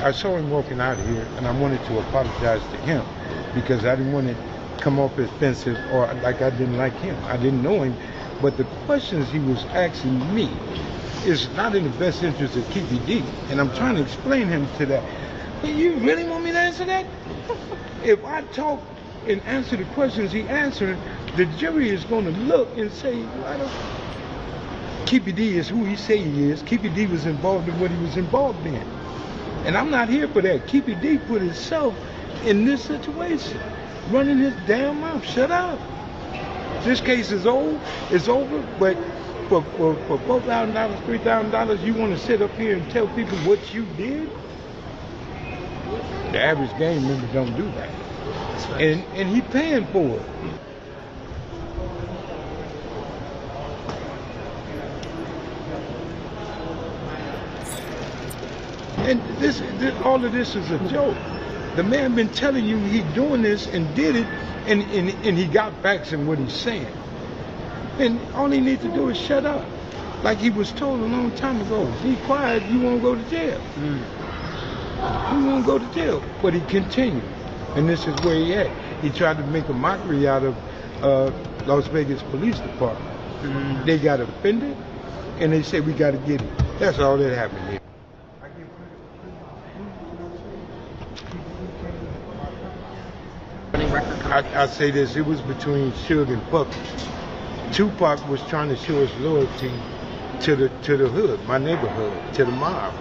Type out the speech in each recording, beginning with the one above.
I saw him walking out of here, and I wanted to apologize to him because I didn't want to come off offensive or like I didn't like him. I didn't know him, but the questions he was asking me is not in the best interest of KPD, and I'm trying to explain him to that. But you really want me to answer that? If I talk and answer the questions he answered, the jury is going to look and say, why don't KPD is who he say he is. KPD was involved in what he was involved in. And I'm not here for that. KPD put himself in this situation, running his damn mouth. Shut up. This case is old. It's over. But for $4,000, $3,000, you want to sit up here and tell people what you did? The average gang member don't do that. And he paying for it. And all of this is a joke. The man been telling you he doing this and did it, and he got facts in what he's saying. And all he needs to do is shut up. Like he was told a long time ago, be quiet, you won't go to jail. You won't go to jail. But he continued. And this is where he at. He tried to make a mockery out of Las Vegas Police Department. They got offended, and they said, we got to get him. That's all that happened here. I say this, it was between Suge and Puffy. Tupac was trying to show his loyalty to the hood, my neighborhood, to the mob.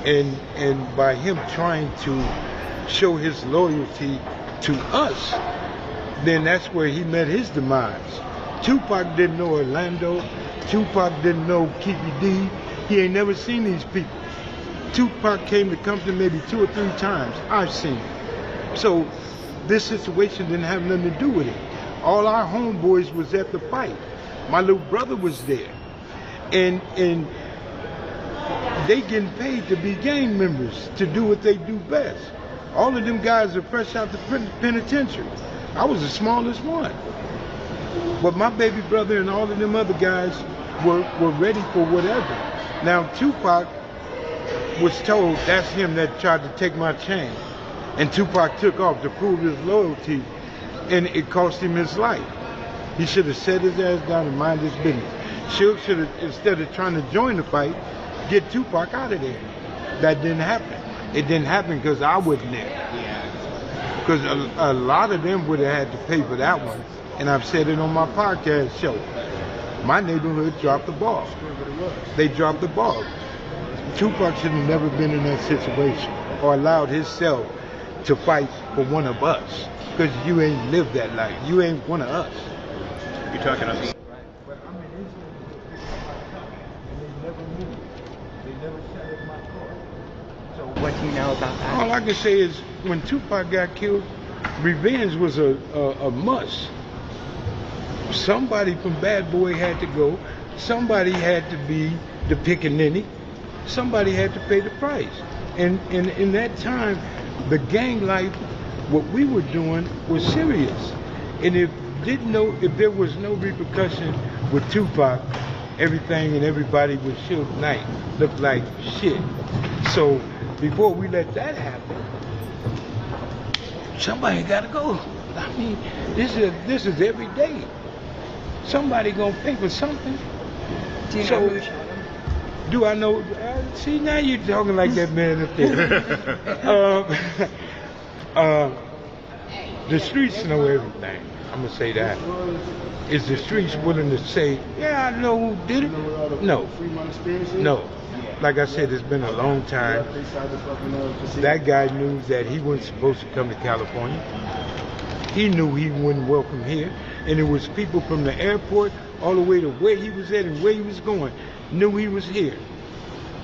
And by him trying to show his loyalty to us, then that's where he met his demise. Tupac didn't know Orlando. Tupac didn't know KPD. He ain't never seen these people. Tupac came to Compton maybe 2 or 3 times. I've seen him. So this situation didn't have nothing to do with it. All our homeboys was at the fight. My little brother was there. And they getting paid to be gang members, to do what they do best. All of them guys are fresh out the penitentiary. I was the smallest one. But my baby brother and all of them other guys were ready for whatever. Now Tupac was told that's him that tried to take my chain. And Tupac took off to prove his loyalty, and it cost him his life. He should have set his ass down and mind his business. Suge should have, instead of trying to join the fight, get Tupac out of there. That didn't happen. It didn't happen because I wasn't there. Because a lot of them would have had to pay for that one. And I've said it on my podcast show. My neighborhood dropped the ball. They dropped the ball. Tupac should have never been in that situation or allowed himself to fight for one of us, because you ain't lived that life. You ain't one of us. You're talking to us. But I mean, and they never moved. They never shut up my car. So what do you know about that? All I can say is when Tupac got killed, revenge was a must. Somebody from Bad Boy had to go. Somebody had to be the pickaninny. Somebody had to pay the price. And in that time, the gang life, what we were doing was serious. And if there was no repercussion with Tupac, everything and everybody with Suge Knight looked like shit. So before we let that happen, somebody gotta go. I mean, this is every day. Somebody gonna pay for something. Do you know who shot him? Do I know? See, now you're talking like that man up there. The streets know everything. I'm gonna say that. Is the streets willing to say, yeah, I know who did it? No. No. Like I said, it's been a long time. That guy knew that he wasn't supposed to come to California. He knew he wasn't welcome here. And it was people from the airport all the way to where he was at and where he was going knew he was here.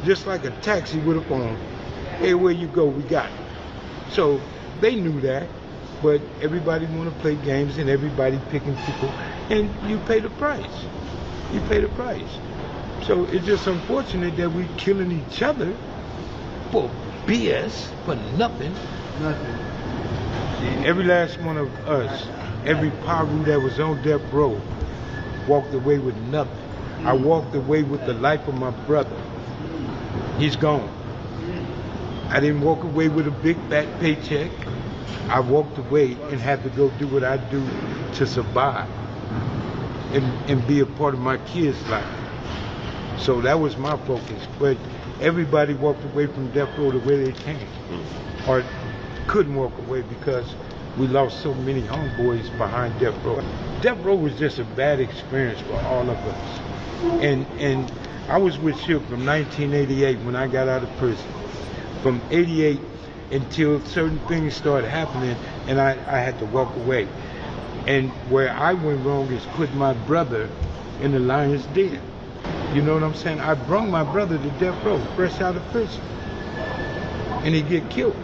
Just like a taxi with a phone. Hey, where you go, we got it. So they knew that. But everybody want to play games and everybody picking people. And you pay the price. You pay the price. So it's just unfortunate that we killing each other for BS, for nothing. Every last one of us, every Paru that was on death row, walked away with nothing. I walked away with the life of my brother. He's gone. I didn't walk away with a big fat paycheck. I walked away and had to go do what I do to survive and be a part of my kids' life. So that was my focus. But everybody walked away from death row the way they came, or couldn't walk away because we lost so many homeboys behind death row. Death row was just a bad experience for all of us. And I was with Shook from 1988 when I got out of prison. From 88 until certain things started happening and I had to walk away. And where I went wrong is putting my brother in the lion's den. You know what I'm saying? I brought my brother to death row, fresh out of prison. And he get killed.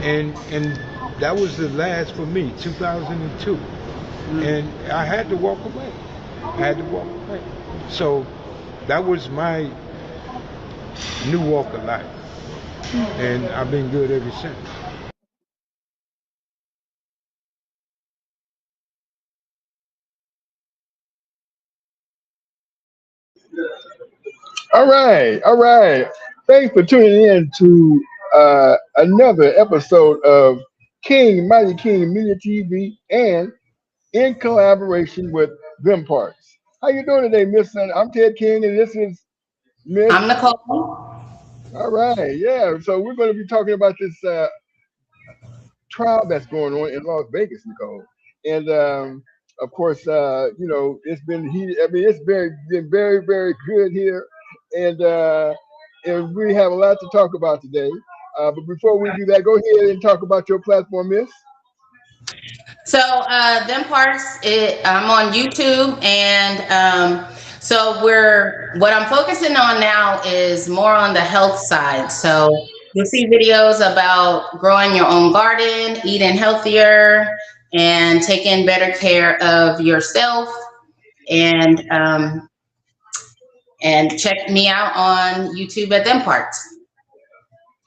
And that was the last for me, 2002. And I had to walk away. I had to walk away. So that was my new walk of life. And I've been good ever since. All right, all right. Thanks for tuning in to another episode of MyTKing Media TV, and in collaboration with Them Parts. How you doing today, Miss? I'm Ted King, and this is Miss. I'm Nicole. All right, yeah. So we're going to be talking about this trial that's going on in Las Vegas, Nicole. And of course, it's been heated. I mean, it's been very, very good here, and we have a lot to talk about today. But before we do that, go ahead and talk about your platform, Miss. So Them Parts, I'm on YouTube, and so what I'm focusing on now is more on the health side. So you'll see videos about growing your own garden, eating healthier, and taking better care of yourself. And check me out on YouTube at Them Parts.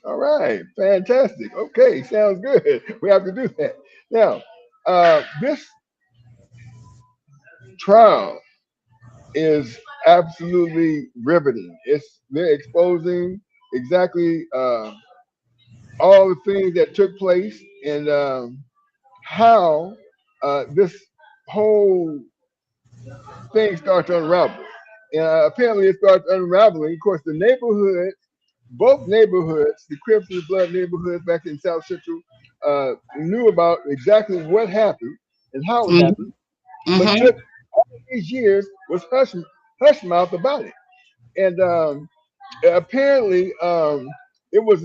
All right, fantastic. Okay, sounds good. We have to do that. Now, this trial is absolutely riveting. They're exposing exactly all the things that took place and how this whole thing starts to unravel. And apparently it starts unraveling. Of course, the neighborhoods, both neighborhoods, the Crips and the Blood neighborhoods back in South Central, knew about exactly what happened and how it happened, but took all these years was hush mouth about it. And apparently it was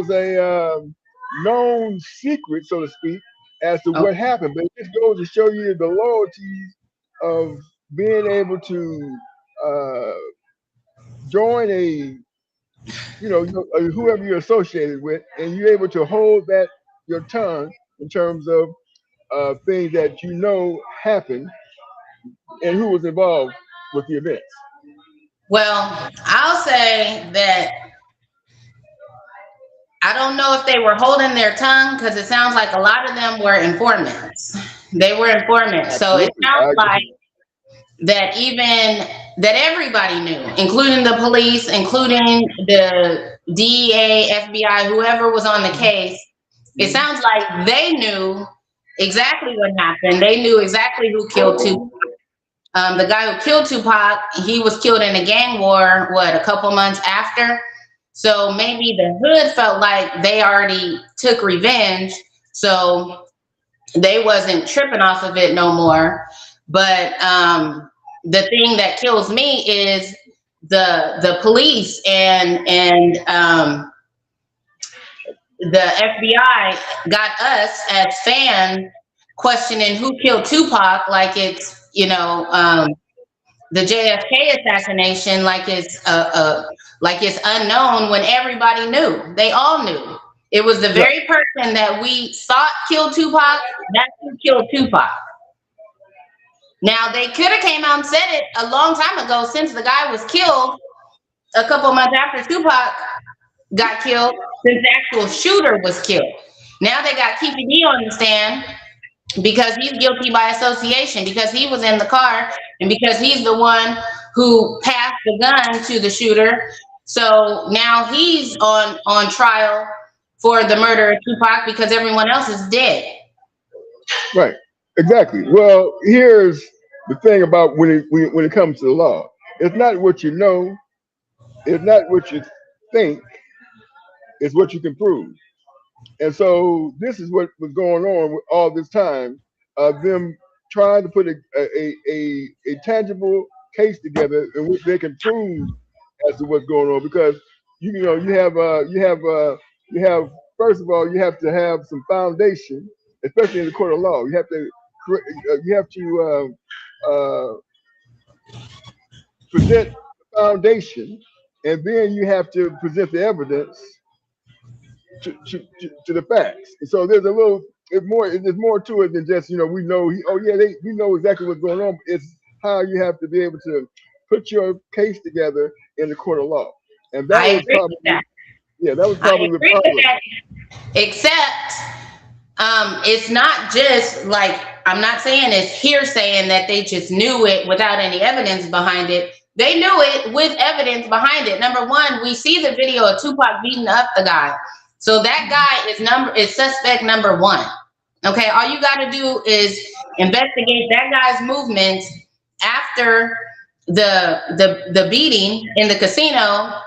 a known secret, so to speak, as to what happened. But it just goes to show you the loyalties of being able to join whoever you're associated with, and you're able to hold your tongue in terms of things that happened and who was involved with the events. Well, I'll say that I don't know if they were holding their tongue, because it sounds like a lot of them were informants. They were informants. Absolutely. So it sounds like that everybody knew, including the police, including the DEA, FBI, whoever was on the case. It sounds like they knew exactly what happened. They knew exactly who killed Tupac. The guy who killed Tupac, he was killed in a gang war, a couple months after? So maybe the hood felt like they already took revenge. So they wasn't tripping off of it no more. But the thing that kills me is the police and the FBI got us as fans questioning who killed Tupac, like it's, you know, the JFK assassination, like it's unknown, when everybody knew. They all knew. It was the very person that we thought killed Tupac, that's who killed Tupac. Now, they could have came out and said it a long time ago, since the guy was killed a couple months after Tupac got killed, since the actual shooter was killed. Now they got KPD on the stand because he's guilty by association, because he was in the car and because he's the one who passed the gun to the shooter. So now he's on trial for the murder of Tupac because everyone else is dead. Right. Exactly. Well, here's the thing about when it comes to the law. It's not what you know. It's not what you think. It's what you can prove. And so this is what was going on with all this time of them trying to put a tangible case together in which they can prove as to what's going on. Because you have first of all, you have to have some foundation, especially in the court of law. You have to present the foundation, and then you have to present the evidence to the facts. And so there's more to it than just, we know, we know exactly what's going on. It's how you have to be able to put your case together in the court of law. And that was probably the problem. Except it's not just like, I'm not saying it's hearsay and that they just knew it without any evidence behind it. They knew it with evidence behind it. Number one, we see the video of Tupac beating up the guy. So that guy is suspect number one. Okay, all you got to do is investigate that guy's movements after the beating in the casino,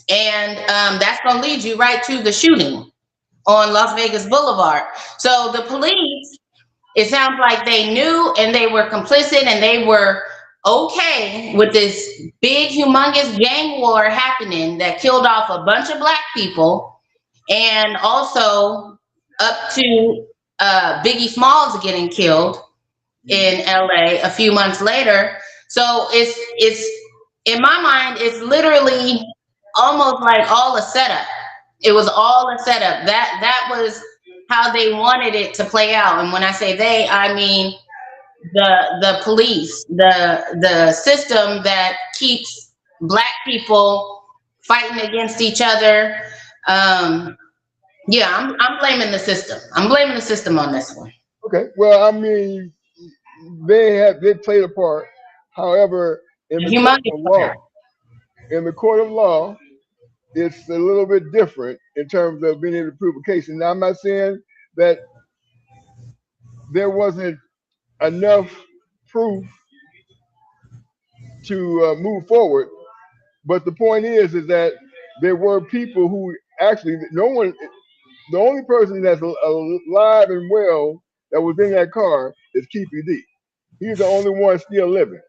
and that's going to lead you right to the shooting on Las Vegas Boulevard. So the police, it sounds like they knew and they were complicit and they were okay with this big, humongous gang war happening that killed off a bunch of black people, and also up to Biggie Smalls getting killed in LA a few months later. So it's in my mind, it's literally almost like all a setup. It was all a setup. That was how they wanted it to play out. And when I say they, I mean the police, the system that keeps black people fighting against each other. Yeah, I'm blaming the system. I'm blaming the system on this one. Okay. Well, I mean, they played a part. However, in the court of law, it's a little bit different in terms of being able to prove a case. And I'm not saying that there wasn't enough proof to move forward, but the point is that there were people who actually, the only person that's alive and well that was in that car is Keefe D. He's the only one still living.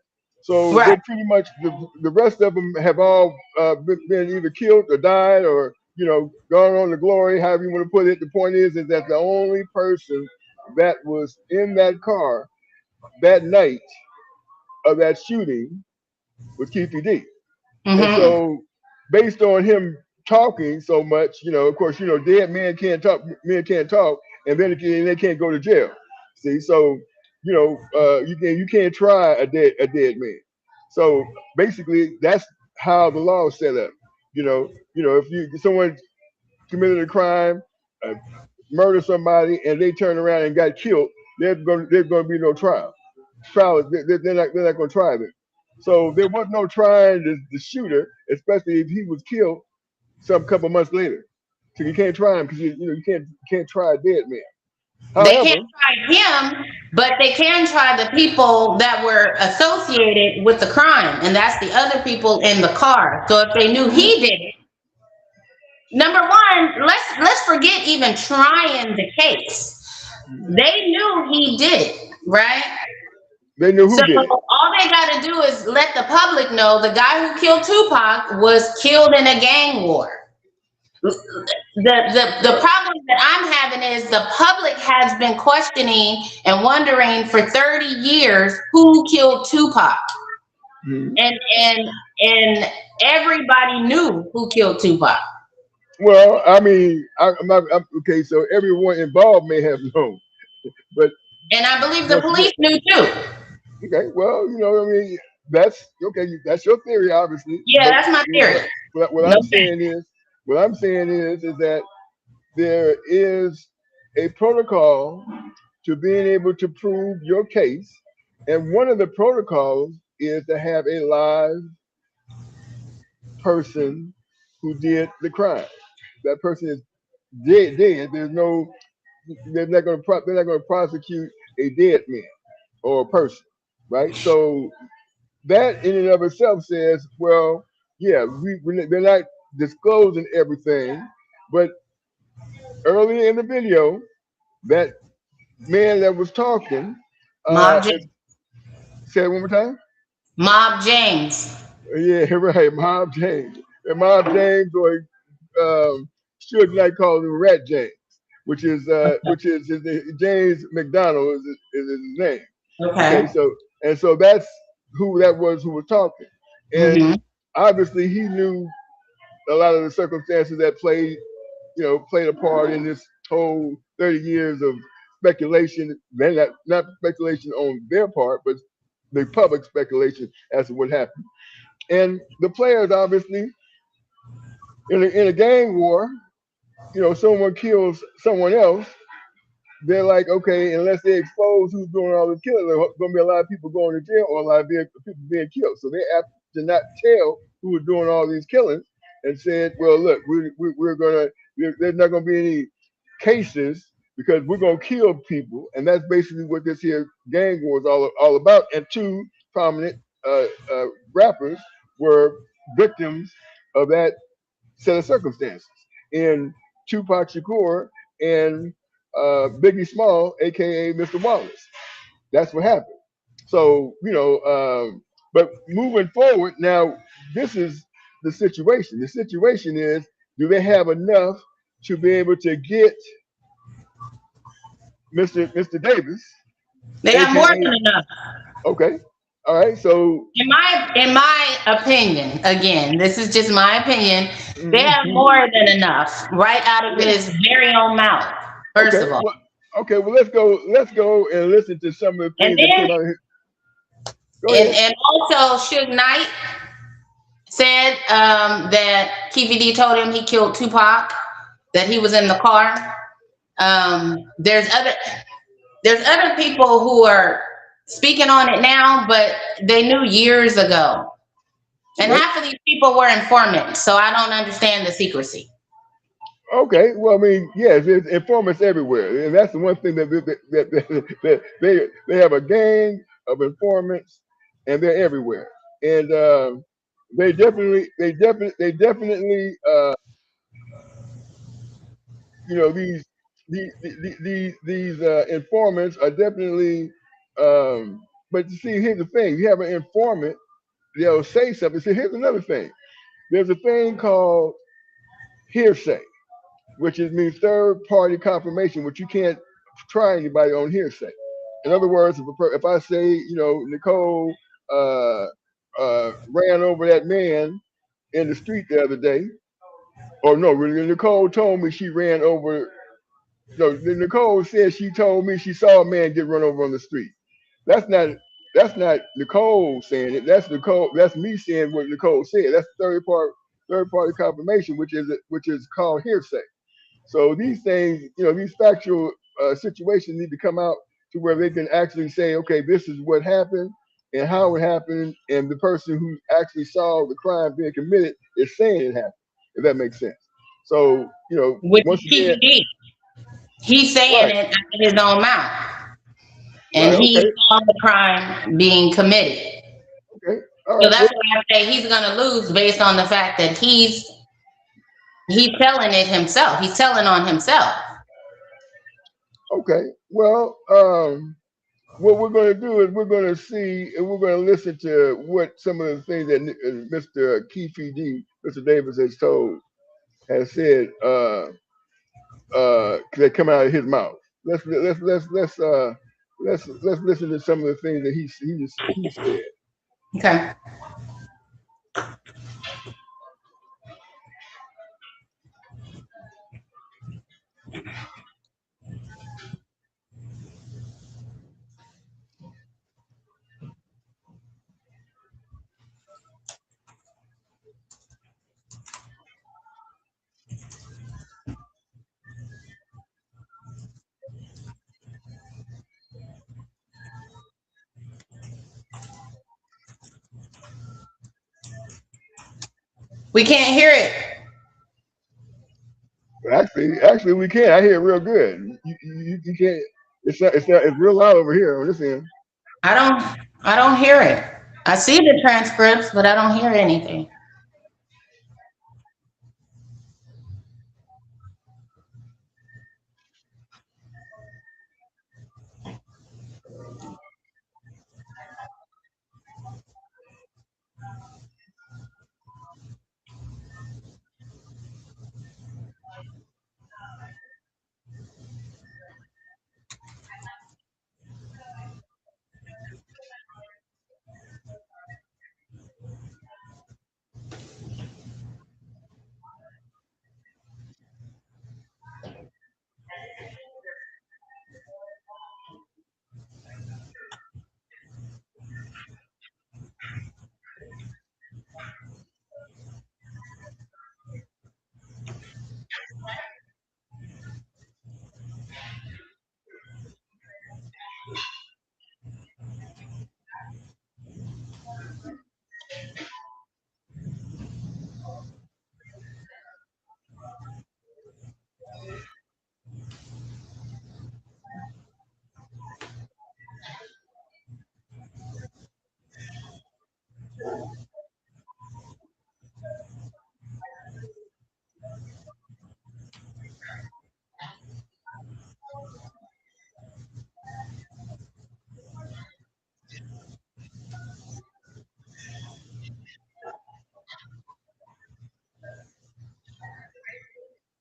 So they pretty much, the rest of them have all been either killed or died or, gone on to glory, however you want to put it. The point is that the only person that was in that car that night of that shooting was Keefe D. Mm-hmm. And so based on him talking so much, of course, dead men can't talk, and then they can't go to jail. See, so you can't try a dead man. So basically, that's how the law is set up. If someone committed a crime, murdered somebody, and they turn around and got killed, there's going to be no trial. They're not going to try them. So there was no trying the shooter, especially if he was killed some couple months later. So you can't try him because you can't try a dead man. However, they can't try him, but they can try the people that were associated with the crime, and that's the other people in the car. So if they knew he did it, number one, let's forget even trying the case. They knew he did it, right? They knew So who did it. all they got to do is let the public know the guy who killed Tupac was killed in a gang war. The problem that I'm having is the public has been questioning and wondering for 30 years who killed Tupac. Mhm. And everybody knew who killed Tupac. Well, I mean, I'm not okay. So everyone involved may have known, but And I believe the once again, police knew too. okay. Well, I mean, that's okay. That's your theory, obviously. Yeah, But that's my theory. what No I'm thanks. saying is, is that there is a protocol to being able to prove your case, and one of the protocols is to have a live person who did the crime. That person is dead. Dead. There's no. They're not going to prosecute a dead man or a person, right? So that in and of itself says, well, yeah, they're not disclosing everything, but earlier in the video, that man that was talking, Mob it James. said it one more time. Mob James. Yeah, right, Mob James, and Mob James, or Suge Knight calls him Rat James, which is his name. James McDonald is his name. Okay, Okay. so that's who that was who was talking, and Hmm. obviously he knew a lot of the circumstances that played a part in this whole 30 years of speculation. Then not speculation on their part, but the public speculation as to what happened. And the players obviously in a gang war, someone kills someone else, they're like, okay, unless they expose who's doing all the killing, there's going to be a lot of people going to jail or a lot of people being killed. So they have to not tell who was doing all these killings and said, well, look, we're going to, there's not going to be any cases because we're going to kill people. And that's basically what this here gang war is all about. And two prominent rappers were victims of that set of circumstances in Tupac Shakur and Biggie Small, aka Mr. Wallace. That's what happened. So but moving forward now, this is the situation. The situation is, do they have enough to be able to get Mr. Davis, They have more aka than enough. okay, all right. So In my opinion, again, this is just my opinion, they have mhm. more than enough right out of Yeah, his very own mouth, first okay. of all. Well, okay. Well, let's go and listen to some of the And things that then came out of here. Go and ahead. and also Suge Knight said that KVD told him he killed Tupac, that he was in the car. There's other people who are speaking on it now, but they knew years ago. And Okay. half of these people were informants, so I don't understand the secrecy. Okay, well, I mean, yes, there's informants everywhere, and that's the one thing that they have a gang of informants, and they're everywhere, and they definitely these informants are definitely but you see, here's the thing: you have an informant, they'll say something. See, here's another thing: there's a thing called hearsay, which is means third party confirmation, which you can't try anybody on hearsay. In other words, if I say, Nicole ran over that man in the street the other day, or no, really, Nicole told me she ran over. No, Nicole said she told me she saw a man get run over on the street. That's not Nicole saying it. That's Nicole. That's me saying what Nicole said. That's third party confirmation, which is called hearsay. So these things, these factual situations need to come out to where they can actually say, okay, this is what happened and how it happened, and the person who actually saw the crime being committed is saying it happened. If that makes sense. So, With once again, PPD, he's saying right, it out of his own mouth, and right, he okay, saw the crime being committed. okay, all So right, well, that's why I say he's going to lose based on the fact that he's telling it himself. He's telling on himself. Okay. Well, what we're going to do is we're going to see and we're going to listen to what some of the things that Mr. Keefe D, Mr. Davis has said that come out of his mouth. Let's listen to some of the things that he said. Okay. We can't hear it. Actually, we can. I hear it real good. You can't. It's real loud over here on this end. I don't I don't hear it. I see the transcripts, but I don't hear anything.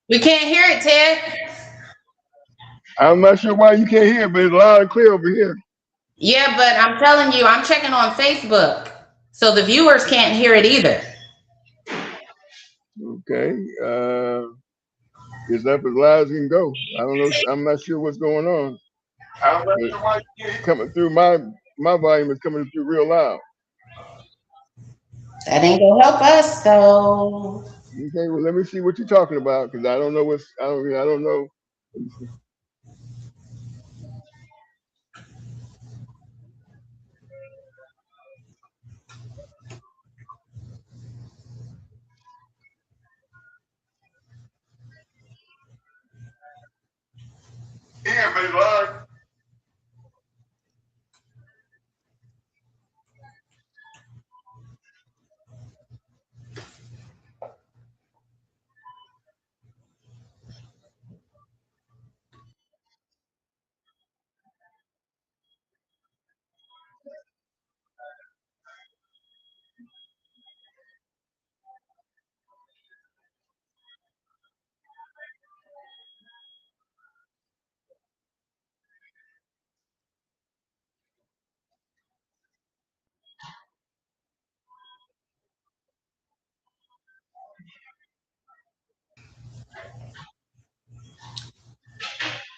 We can't hear it, Ted. I'm not sure why you can't hear, but it's loud and clear over here. Yeah, but I'm telling you, I'm checking on Facebook. So the viewers can't hear it either. Okay. It's up as loud as it can go. I don't know. I'm not sure what's going on. But coming through my volume is coming through real loud. That ain't gonna help us, so Okay. Well, let me see what you're talking about because I don't know I don't know. Let me see. Yeah, but it's loud.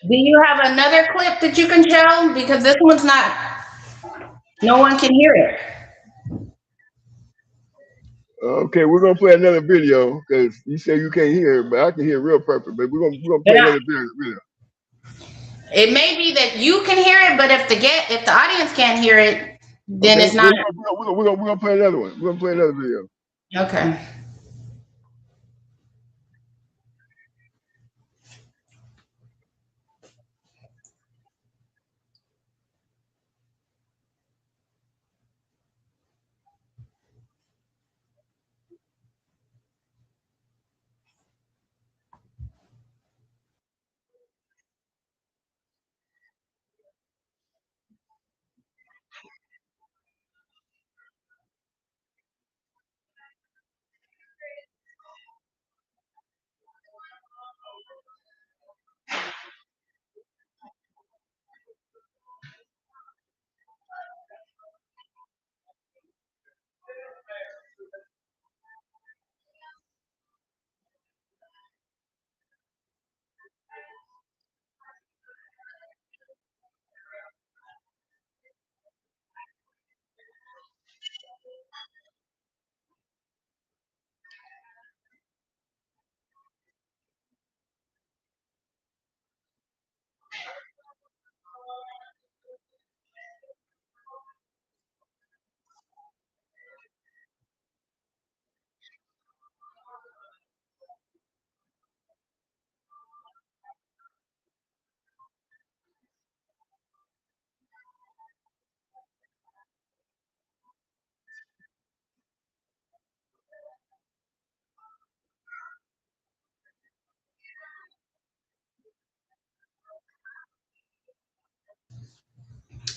do you have another clip that you can show? Because this one's not, no one can hear it. Okay, we're gonna play another video because you say you can't hear, but I can hear real perfect. But we're gonna play But another video. it may be that you can hear it, but if the audience can't hear it, then Okay, it's not. we're gonna play another one. We're gonna play another video. Okay.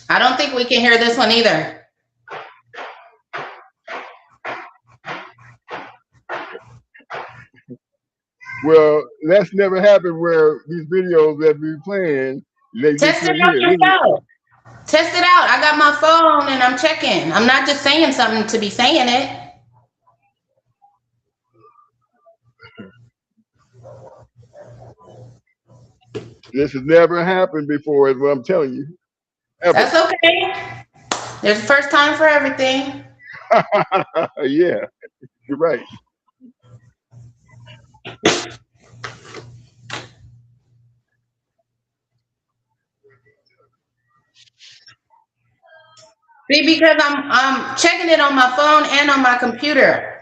I don't think we can hear this one either. Well, that's never happened where these videos that we playing, they Test it couldn't out hear. yourself. Test it out. I got my phone and I'm checking. I'm not just saying something to be saying it. This has never happened before, is what I'm telling you. Ever. That's okay. There's a first time for everything. Yeah, you're right. See, because I'm checking it on my phone and on my computer.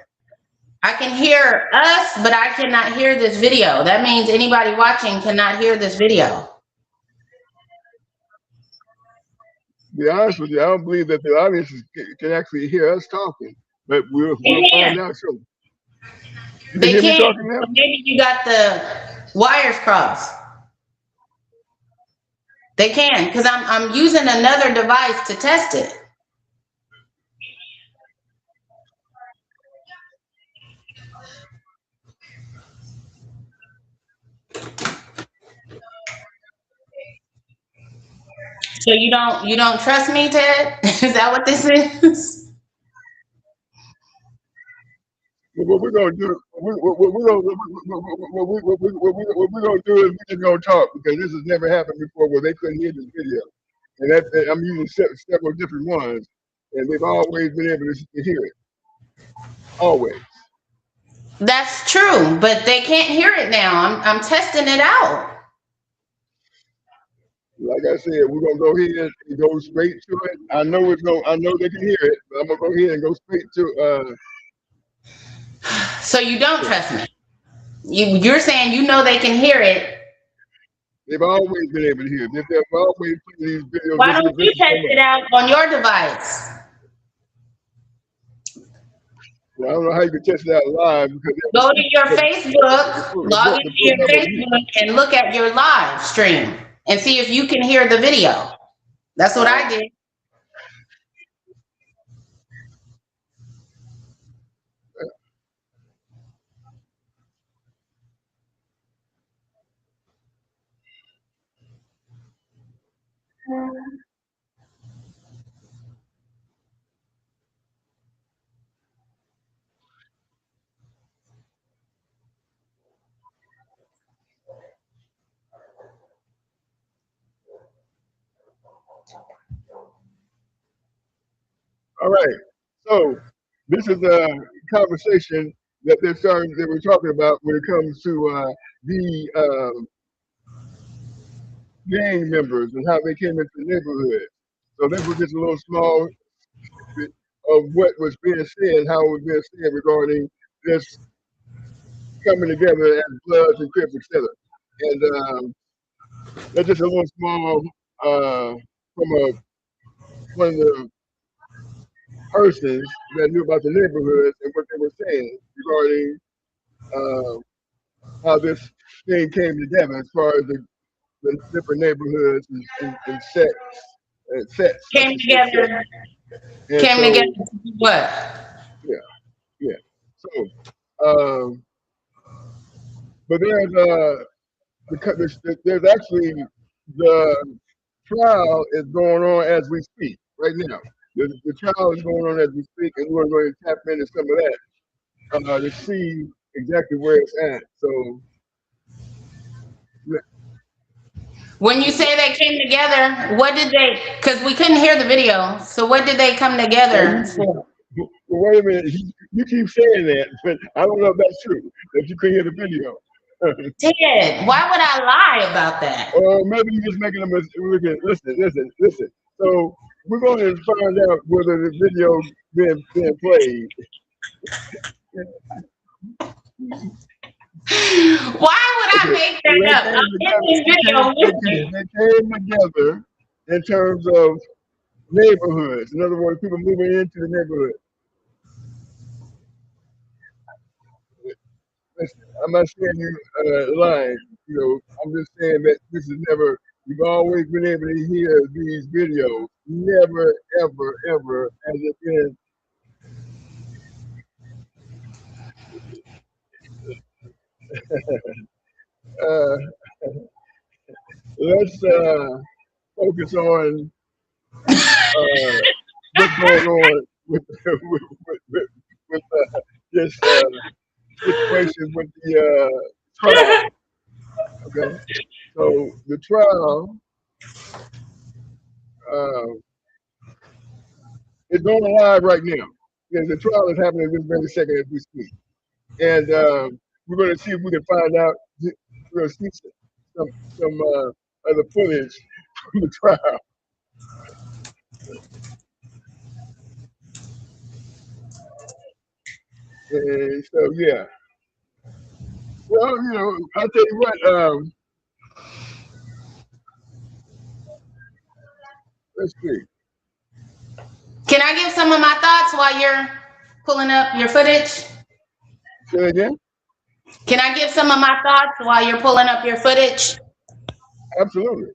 I can hear us, but I cannot hear this video. That means anybody watching cannot hear this video. To be honest with you, I don't believe that the audience can actually hear us talking, but we'll They find can. out soon. You can They hear me can. talking now? So maybe you got the wires crossed. They can, because I'm using another device to test it. So you don't trust me, Ted? Is that what this is? What we're gonna do? What we're gonna do is we're just gonna talk because this has never happened before where they couldn't hear this video, and that I'm using several different ones, and they've always been able to hear it. Always. That's true, but they can't hear it now. I'm testing it out. Like I said, we're gonna go ahead and go straight to it. I know it's going. I know they can hear it, but I'm gonna go ahead and go straight to. So you don't trust me. You're saying you know they can hear it. They've always been able to hear it. They've always put these videos. Why don't you test it out on your device? Well, I don't know how you can test it out live because go to your Facebook, log into your Facebook, and look at your live stream and see if you can hear the video. That's what I did. All right. So this is a conversation that we're talking about when it comes to the gang members and how they came into the neighborhood. So that was just a little small bit of what was being said, how it was being said regarding this coming together as Bloods and Crips, etc. And that's just a little small from one of the persons that knew about the neighborhoods and what they were saying regarding how this thing came together as far as the different neighborhoods and sets. Came together. And Came so, together to do what? Yeah. So, but there's actually the trial is going on as we speak right now. The trial is going on as we speak, and we're going to tap into some of that to see exactly where it's at. So, When you say they came together, what did they? Because we couldn't hear the video. So what did they come together for? well, wait a minute. You keep saying that, but I don't know if that's true. That you couldn't hear the video. Ted, why would I lie about that? Or maybe you're just making a mistake. Listen. So we're going to find out whether the video being played. Why would I make that up? They came together in terms of neighborhoods. In other words, people moving into the neighborhood. Listen, I'm not saying you lying. You know, I'm just saying that this is never. You've always been able to hear these videos never, ever, ever has it been. Uh, let's focus on uh, what's going on with this situation with the trial. Okay, so the trial uh, is going live right now. Yes, the trial is happening this very second as we speak, and we're going to see if we can find out. We're going to see some other footage from the trial. And so yeah, well, I'll tell you what. Let's see. Can I give some of my thoughts while you're pulling up your footage? Say that again. Can I give some of my thoughts while you're pulling up your footage? Absolutely.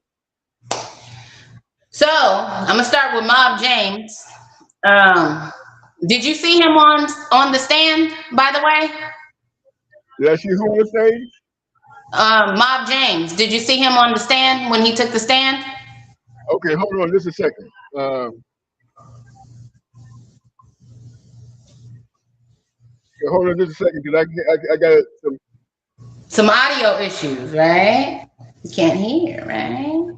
So I'm gonna start with Mob James. Did you see him on the stand, by the way? Did I see who on the stage? Mob James, did you see him on the stand when he took the stand? Okay, hold on just a second. Hold on just a second, because I got Some audio issues, right? You can't hear, right?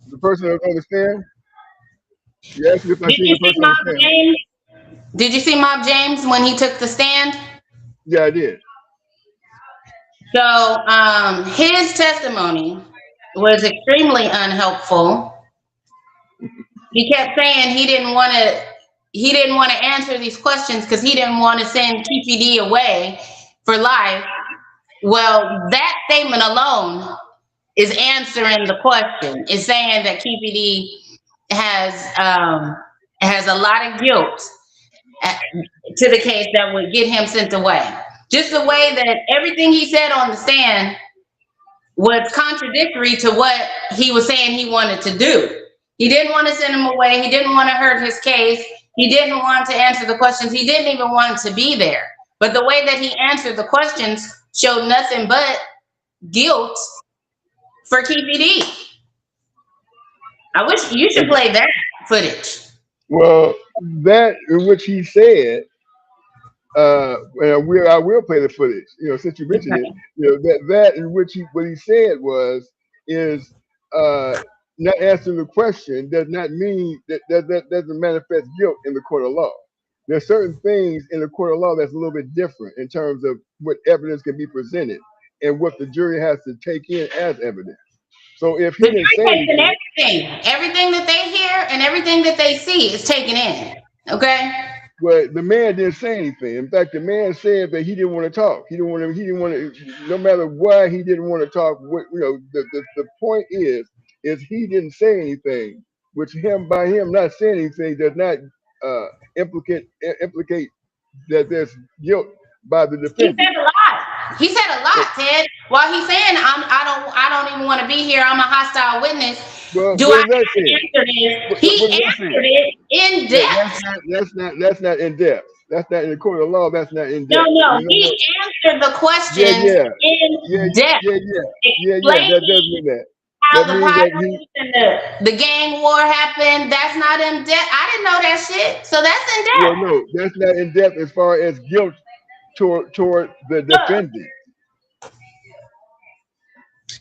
the person that's on the stand. You asked me if I Did seen you the see person on the Mob stand. James? Did you see Mob James when he took the stand? Yeah, I did. So his testimony was extremely unhelpful. He kept saying he didn't want to answer these questions because he didn't want to send TPD away for life. Well, that statement alone is answering the question. Is saying that KPD has has a lot of guilt to the case that would get him sent away. Just the way that everything he said on the stand was contradictory to what he was saying he wanted to do. He didn't want to send him away. He didn't want to hurt his case. He didn't want to answer the questions. He didn't even want to be there. But the way that he answered the questions showed nothing but guilt for KPD. I wish you should play that footage. Well, that in which he said, and I will play the footage. Since you mentioned it, that in which what he said is not answering the question does not mean that doesn't manifest guilt in the court of law. There's certain things in the court of law that's a little bit different in terms of what evidence can be presented and what the jury has to take in as evidence. So if he The didn't jury say takes in anything, everything that they hear and everything that they see is taken in. Okay. well, the man didn't say anything. In fact, the man said that he didn't want to talk. He didn't want to. He didn't want to. No matter why he didn't want to talk. The point is he didn't say anything. Which by him not saying anything does not uh, implicate that there's guilt by the He defendant. said a lot. He said a lot, Ted. While he's saying I don't even want to be here. I'm a hostile witness. Well, Do what I does that have say? to answer this? What He does that say? answered it in depth. That's not in depth. That's not in the court of law. That's not in No, depth. no, You know what? he answered the Yeah, questions yeah, in depth, yeah. That does explaining mean that. how That the means that he. pirates and the gang war happened. That's not in depth. I didn't know that shit. So that's in Well, depth. no, that's not in depth as far as guilt toward the Look, defendant.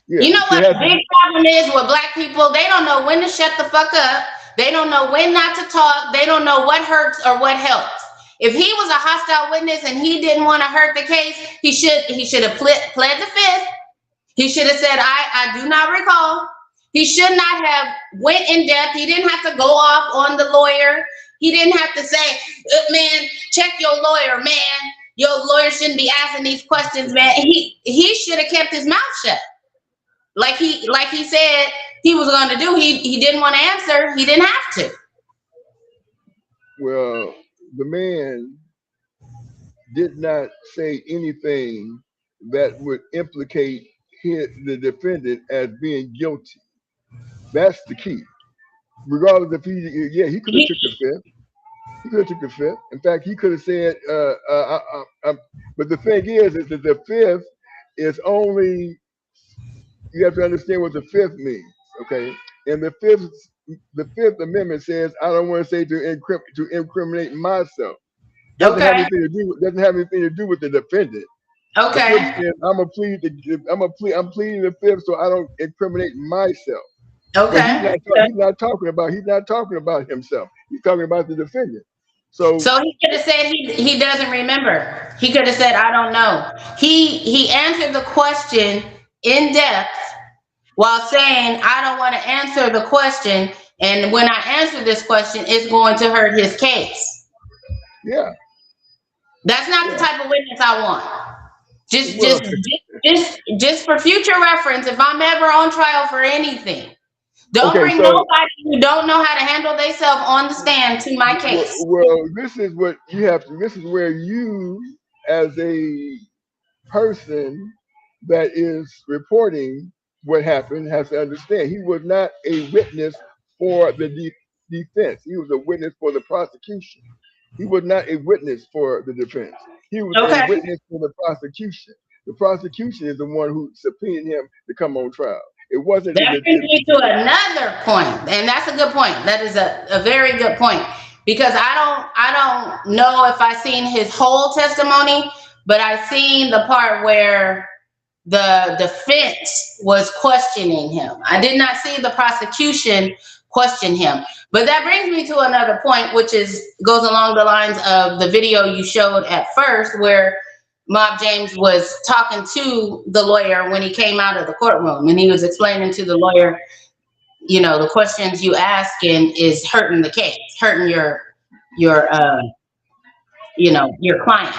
Yeah, you know it what has the to big be. problem is with black people? They don't know when to shut the fuck up. They don't know when not to talk. They don't know what hurts or what helps. If he was a hostile witness and he didn't want to hurt the case, he should have pled the fifth. He should have said, I do not recall. He should not have went in depth. He didn't have to go off on the lawyer. He didn't have to say, man, check your lawyer, man. Your lawyer shouldn't be asking these questions, man. He should have kept his mouth shut. Like he said he was going to do. He didn't want to answer. He didn't have to. Well, the man did not say anything that would implicate the defendant as being guilty. That's the key. Regardless if he could have He, took the fifth. He could have took the fifth. In fact, he could have said, but the thing is that the fifth is only, you have to understand what the fifth means, okay? And the Fifth Amendment says, I don't want to say to incriminate myself. Doesn't have okay, anything to do. Doesn't have anything to do with the defendant. The fifth okay, says, I'm pleading the fifth so I don't incriminate myself. But he's okay. not. He's not talking about. He's not talking about himself. He's talking about the defendant. So So he could have said he doesn't remember. He could have said I don't know. He answered the question in depth while saying I don't want to answer the question, and when I answer this question, it's going to hurt his case. yeah, That's not the yeah. type of witness I want. Just Well, just just for future reference, if I'm ever on trial for anything, don't okay. bring So nobody who don't know how to handle themselves on the stand to my case. this is what you have to. This is where you, as a person that is reporting what happened, has to understand he was not a witness for the defense. He was a witness for the prosecution. He was not a witness for the defense. He was a Okay. witness for the prosecution. The prosecution is the one who subpoenaed him to come on trial. It wasn't That brings me to another point, and that's a good point. That is a very good point because I don't know if I seen his whole testimony, but I seen the part where the defense was questioning him. I did not see the prosecution question him. But that brings me to another point, which goes along the lines of the video you showed at first, where Mob James was talking to the lawyer when he came out of the courtroom, and he was explaining to the lawyer, the questions you asking is hurting the case, hurting your your client.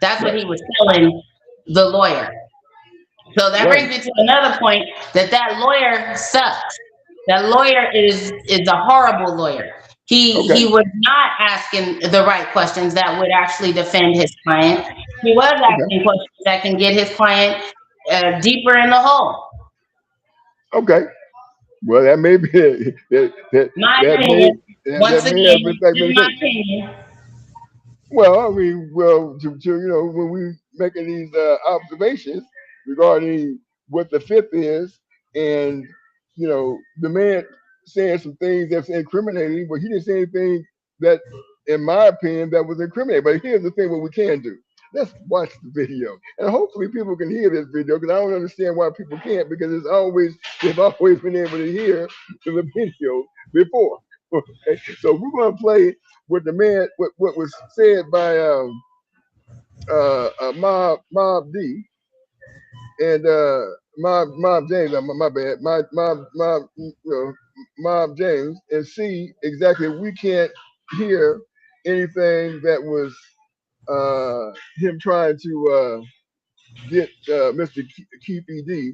That's what right, he was telling the lawyer. So that right. brings me to another point that lawyer sucks. That lawyer is a horrible lawyer. Okay, He was not asking the right questions that would actually defend his client. He was okay, asking questions that can get his client deeper in the hole. okay. Well, that may be My opinion. Once that may have again, in fact this been is the my case. opinion. Well, I mean, when we making these observations regarding what the fifth is, and the man saying some things that's incriminating, but he didn't say anything that, in my opinion, that was incriminating. But here's the thing: what we can do. Let's watch the video, and hopefully people can hear this video because I don't understand why people can't because they've always been able to hear the video before. Okay, so we're gonna play what the man what was said by Mob D and Mob James. My bad, Mob James, and see exactly we can't hear anything that was him trying to get Mr. Keefe D,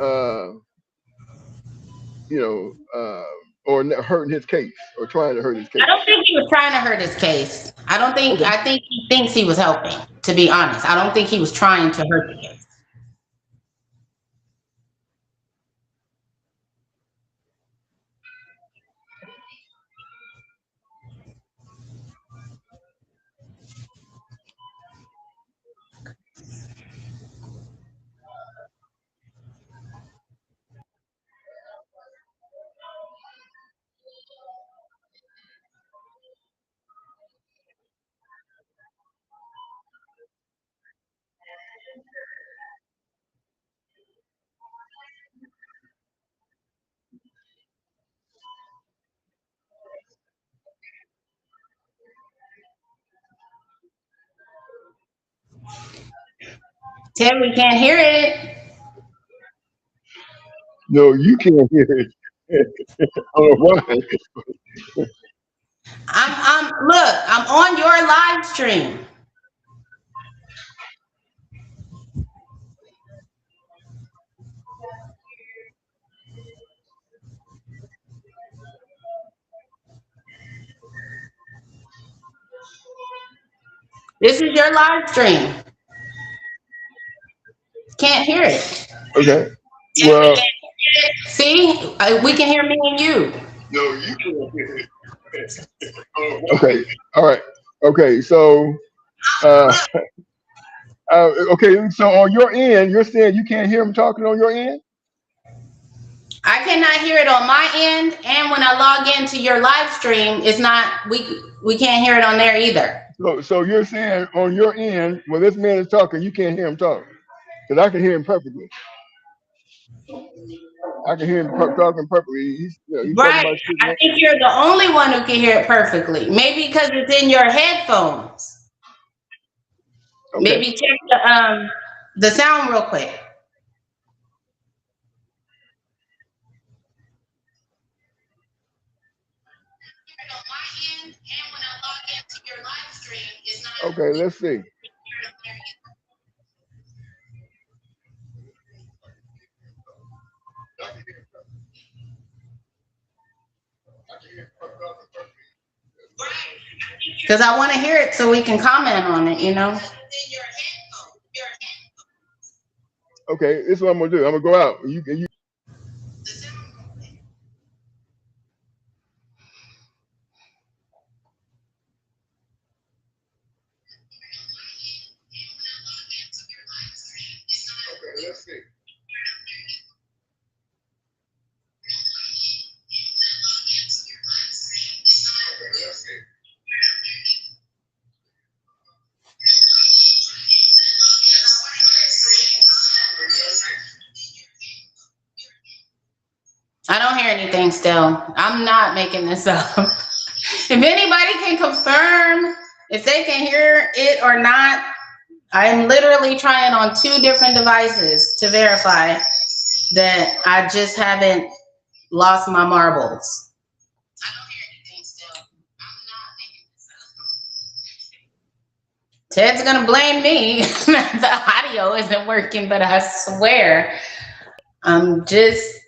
uh, or hurting his case or trying to hurt his I case. don't think he was trying to hurt his case. Okay. I think he thinks he was helping, to be honest. I don't think he was trying to hurt the case. Tim, we can't hear it. No, you can't hear it. I don't know why. I'm on your live stream. This is your live stream. Can't hear it. Okay. Well, See, we can hear me and you. okay. All right. Okay. So, uh, okay. So on your end, you're saying you can't hear him talking on your end? I cannot hear it on my end, and when I log into your live stream, it's not. We can't hear it on there either. So you're saying on your end, when this man is talking, you can't hear him talk? Because I can hear him perfectly. I can hear him talking perfectly. He's talking Right. about shit. I think you're the only one who can hear it perfectly. Maybe because it's in your headphones. Okay. Maybe check the sound real quick. Okay. Let's see. Because I want to hear it so we can comment on it, you know? Okay. This is what I'm gonna do. I'm gonna go out. You. Okay. Let's see. Okay. Let's see. I don't hear anything still. I'm not making this up. If anybody can confirm if they can hear it or not, I'm literally trying on 2 different devices to verify that I just haven't lost my marbles. I don't hear anything still. I'm not making this up. Ted's gonna blame me. The audio isn't working, but I swear I'm just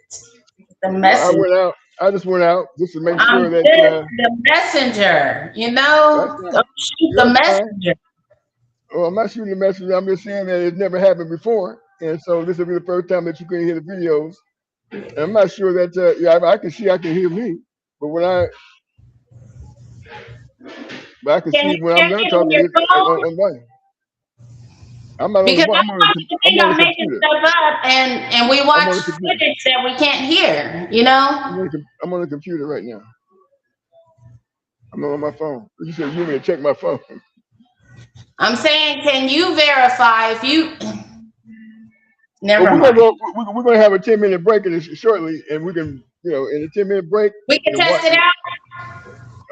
the Well, I messenger. went out. I just went out just to make I'm sure just that the messenger, you that's know? fine. Don't shoot the That's fine. messenger. Well, I'm not shooting the message. I'm just saying that it's never happened before, and so this will be the first time that you can hear the videos. And I'm not sure that I can see, I can hear me, but I can Can see you when I'm check done it on talking your phone? on mine. I'm not on the Because phone. I don't want you to I'm think on the I'm making computer. stuff up and we I'm watch on the computer. footage that we can't hear, you know? I'm on the computer right now. I'm not on my phone. You said you want me to check my phone. I'm saying, can you verify if you Well, never we're gonna mind. go. We're gonna have a 10-minute break in this shortly, and we can, in a 10-minute break, We we can can test watch. it out.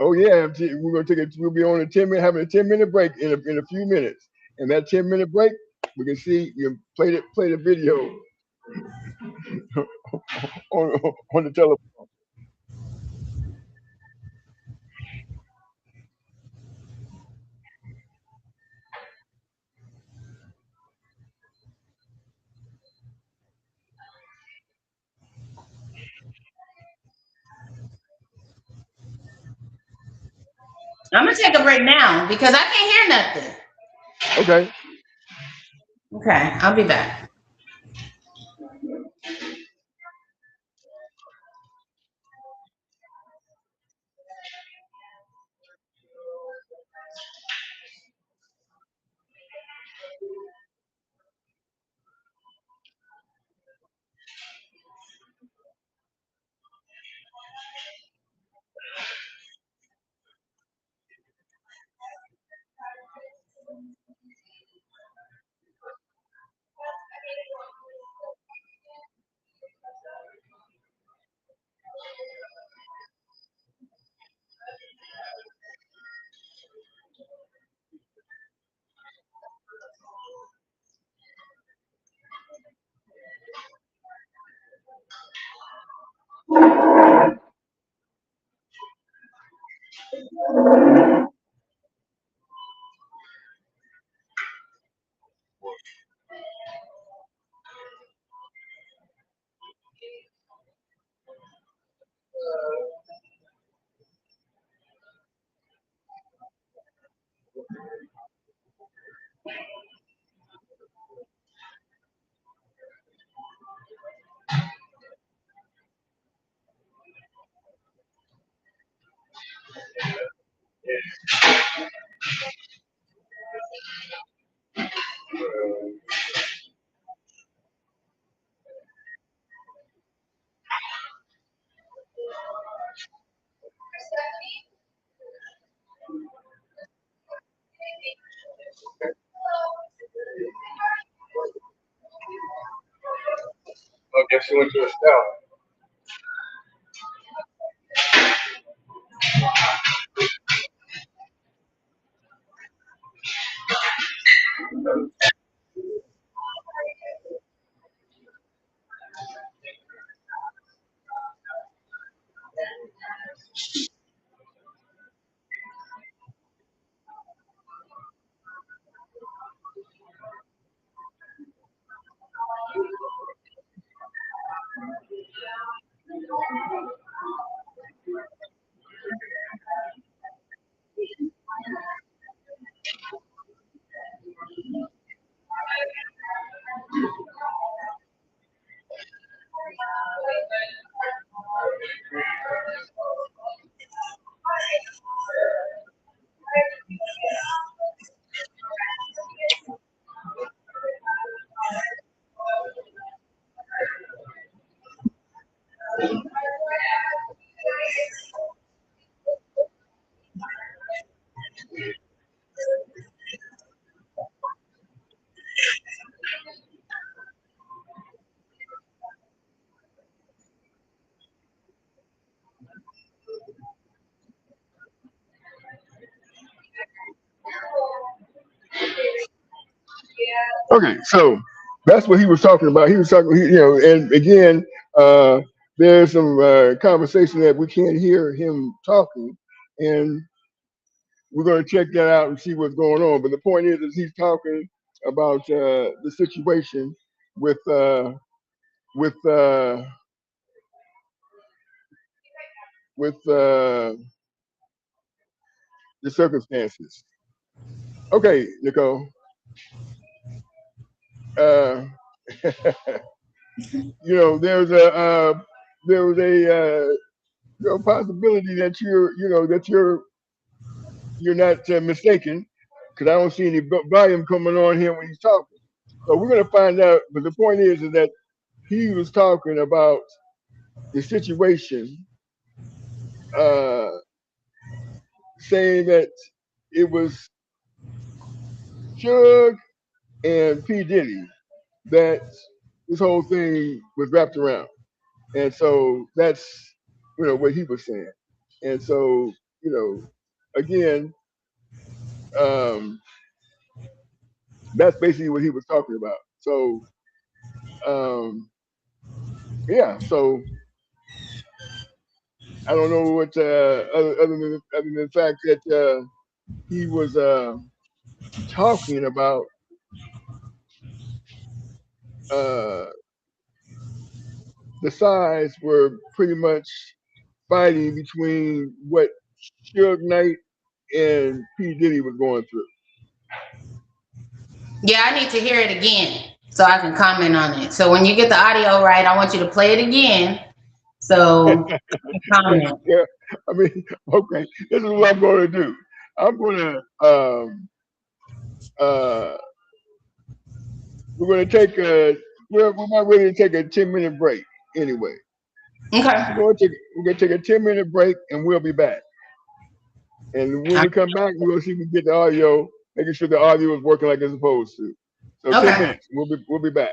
Oh yeah, we're gonna take it. We'll be on having a 10-minute break in a few minutes, and that 10-minute break, we can see you can play the video on the telephone. I'm gonna take a break now because I can't hear nothing. Okay. Okay, I'll be back. I guess she went to a scout. Okay, so that's what he was talking about. He was talking, and again, uh, there's some conversation that we can't hear him talking, and we're going to check that out and see what's going on. But the point is he's talking about the situation with with uh, with the circumstances. Okay, Nicole. Uh, there was a possibility that you're not mistaken, because I don't see any volume coming on here when he's talking. So we're going to find out. But the point is that he was talking about the situation, uh, saying that it was Suge and P. Diddy that this whole thing was wrapped around. And so that's what he was saying. And so, again, um, that's basically what he was talking about. So yeah, so I don't know what other than the fact that he was talking about uh, the sides were pretty much fighting between what Suge Knight and P. Diddy was going through. Yeah, I need to hear it again so I can comment on it. So when you get the audio right, I want you to play it again. So comment. Yeah, I mean, okay, this is what I'm going to do. I'm going to we're going to take we're not ready to take a 10-minute break anyway. Okay. We're going to take a 10-minute break and we'll be back. And when we come back, we're going to see if we can get the audio, making sure the audio is working like it's supposed to. So Okay. 10 minutes, we'll be back.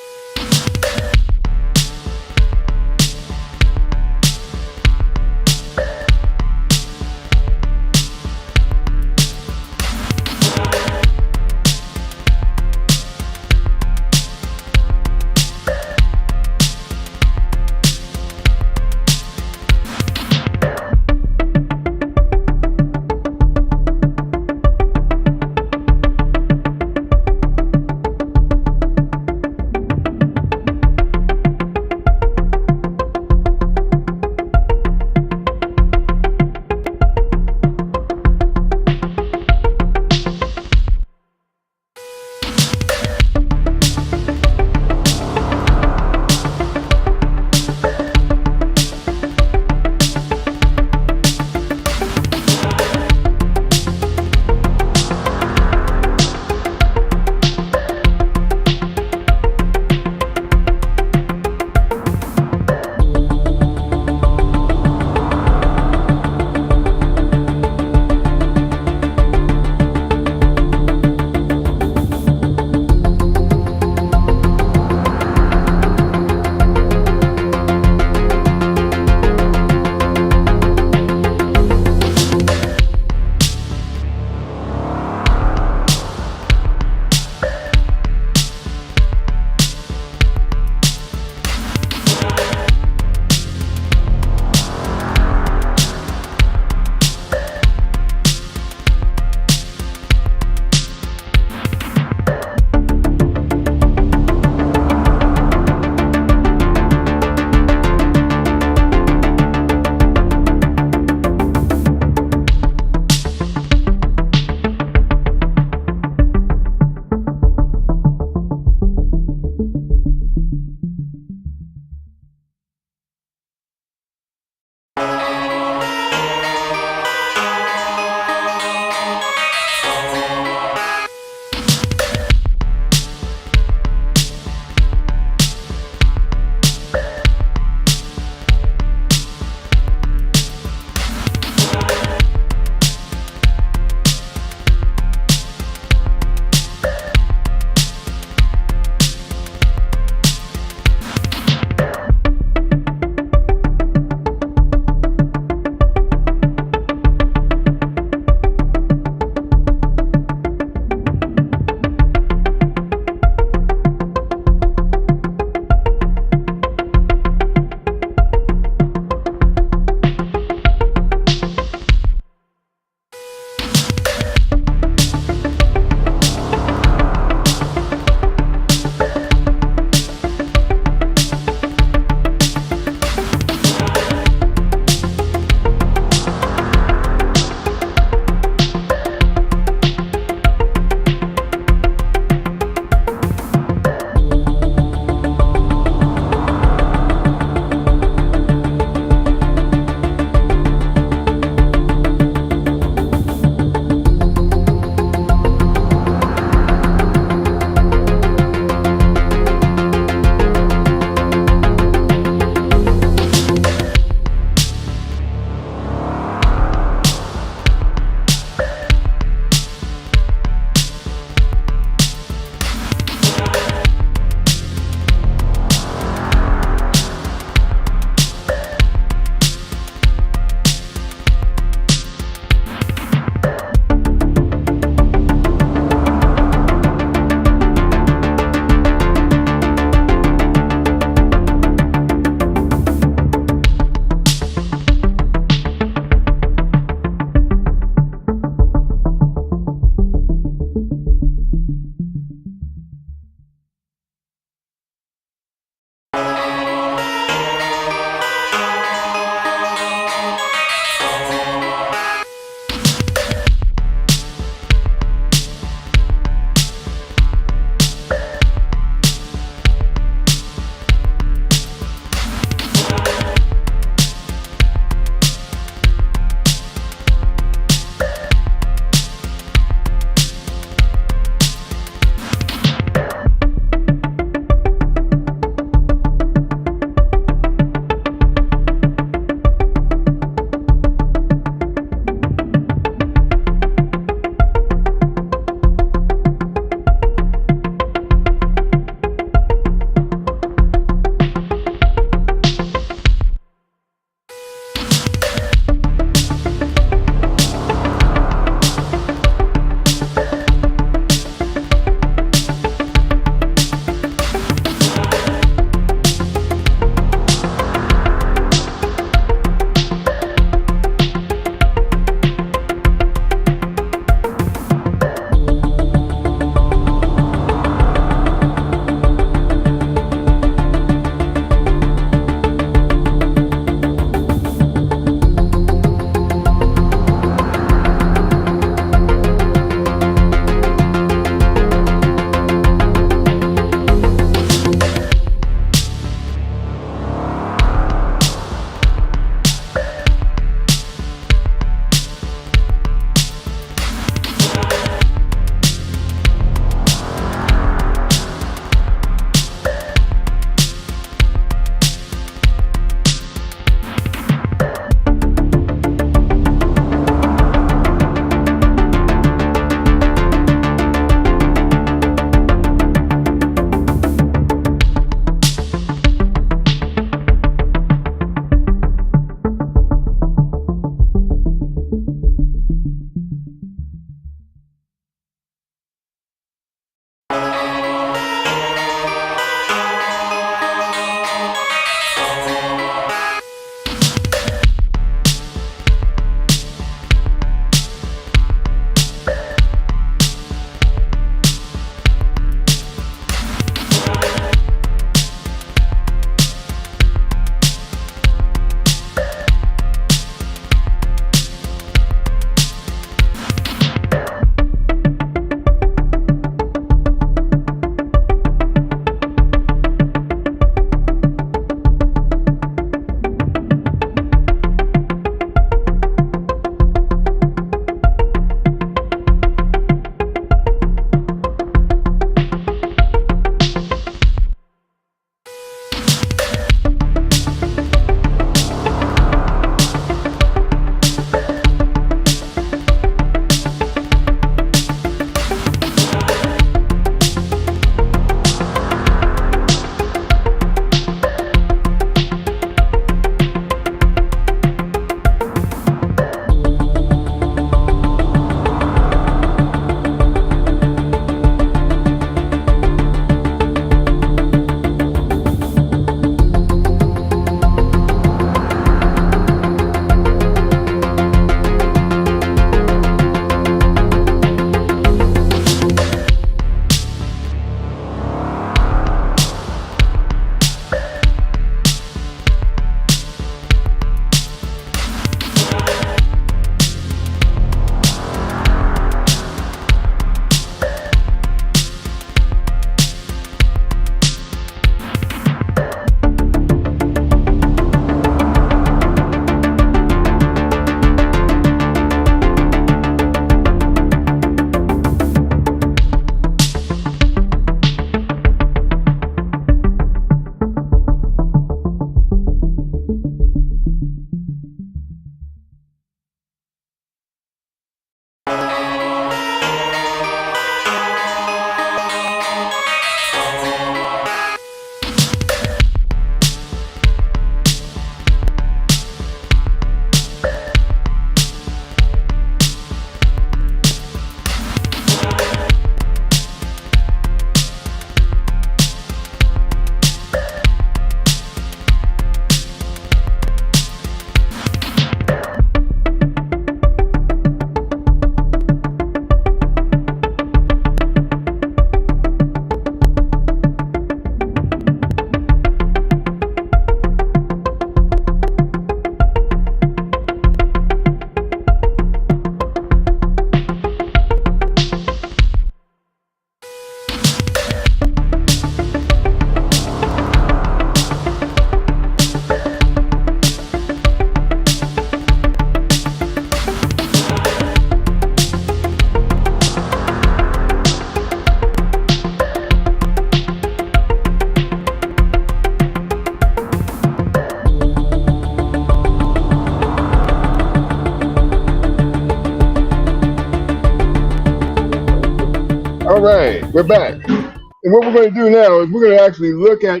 All right, we're back. And what we're going to do now is we're going to actually look at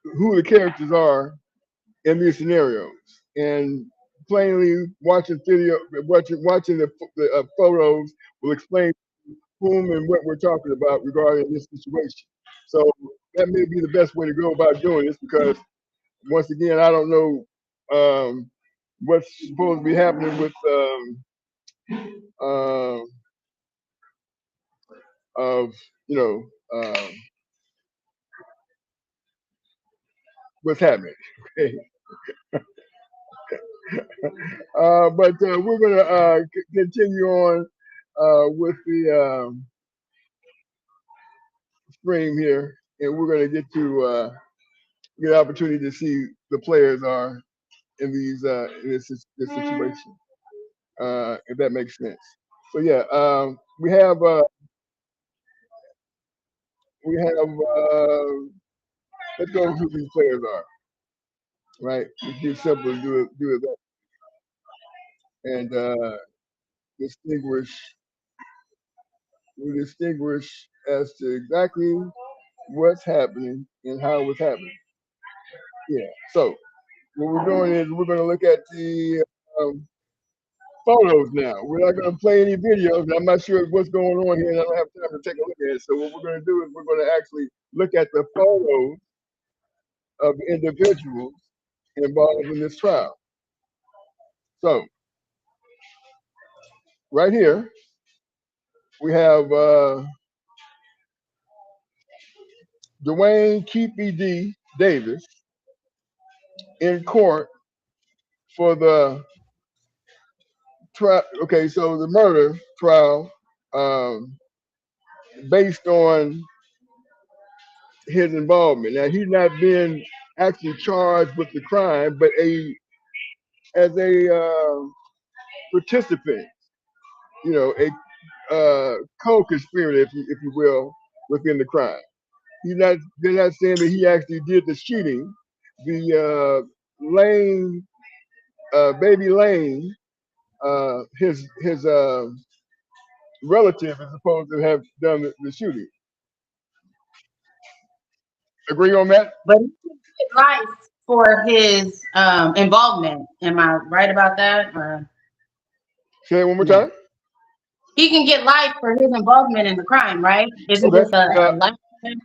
who the characters are in these scenarios. And plainly watching the photos will explain whom and what we're talking about regarding this situation. So that may be the best way to go about doing this because once again, I don't know what's supposed to be happening with um, of you know what's happening. Okay. But we're going to continue on with the stream here, and we're going to get to get an opportunity to see the players are in this situation, if that makes sense. So yeah, we have let's go over who these players are, right? It's just simple to do it that and distinguish we distinguish as to exactly what's happening and how it's happening. Yeah. So what we're doing is we're going to look at the photos now. We're not going to play any videos. And I'm not sure what's going on here, and I don't have time to take a look at it. So what we're going to do is we're going to actually look at the photos of individuals involved in this trial. So right here we have Dwayne Keefe D. Davis in court for the trial. Okay, so the murder trial based on his involvement. Now he's not been actually charged with the crime, but as a participant, a co-conspirator, if you will, within the crime. They're not saying that he actually did the shooting. The Lane, baby Lane, his relative is supposed to have done the shooting. Agree on that? But he can get life for his involvement. Am I right about that? Or Say it one more no? time. He can get life for his involvement in the crime, right? Isn't Okay. this a life sentence?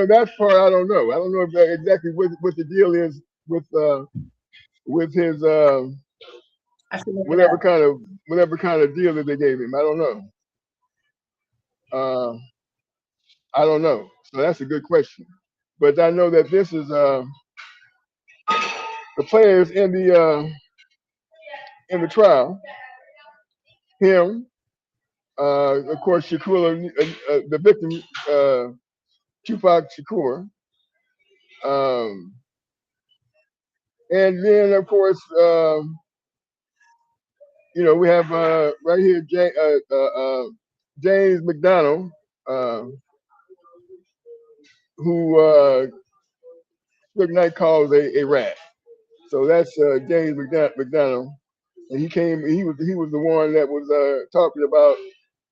That part I don't know. I don't know exactly what the deal is with his I should look it whatever up. kind of deal that they gave him. I don't know. Uh, I don't know. So that's a good question. But I know that this is the players in the trial. Him, of course, Shakur, the victim, Tupac Shakur, um, and then of course, we have right here James McDonald, uh, who Suge Knight calls a rat. So that's James McDonald, and he was the one that was talking about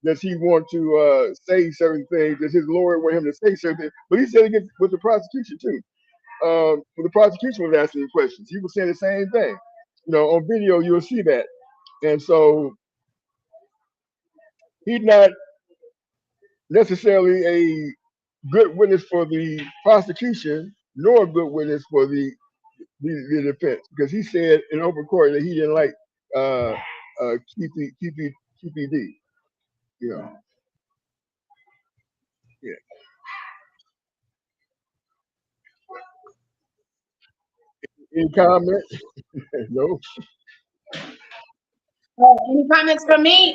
does he want to say certain things? Does his lawyer want him to say certain things? But he said against with the prosecution too. When the prosecution was asking him questions, he was saying the same thing. On video you'll see that, and so he's not necessarily a good witness for the prosecution, nor a good witness for the defense, because he said in open court that he didn't like uh, QPD. You know, yeah. Any comment? No. Any comments from me?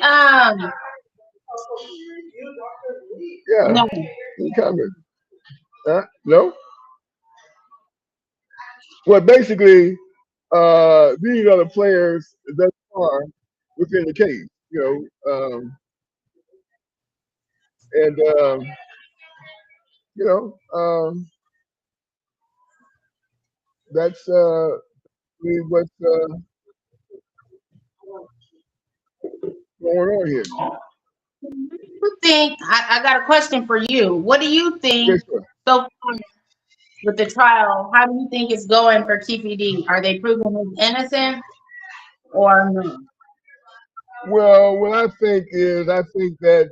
Yeah. No. Any comment? No. Well, basically, these are the players that are within the case. And you know, that's really what's going on here. think? I got a question for you. What do you Okay, think sure. so far with the trial? How do you think it's going for Keefe D? Are they proving him innocent or no? Well, what I think is, I think that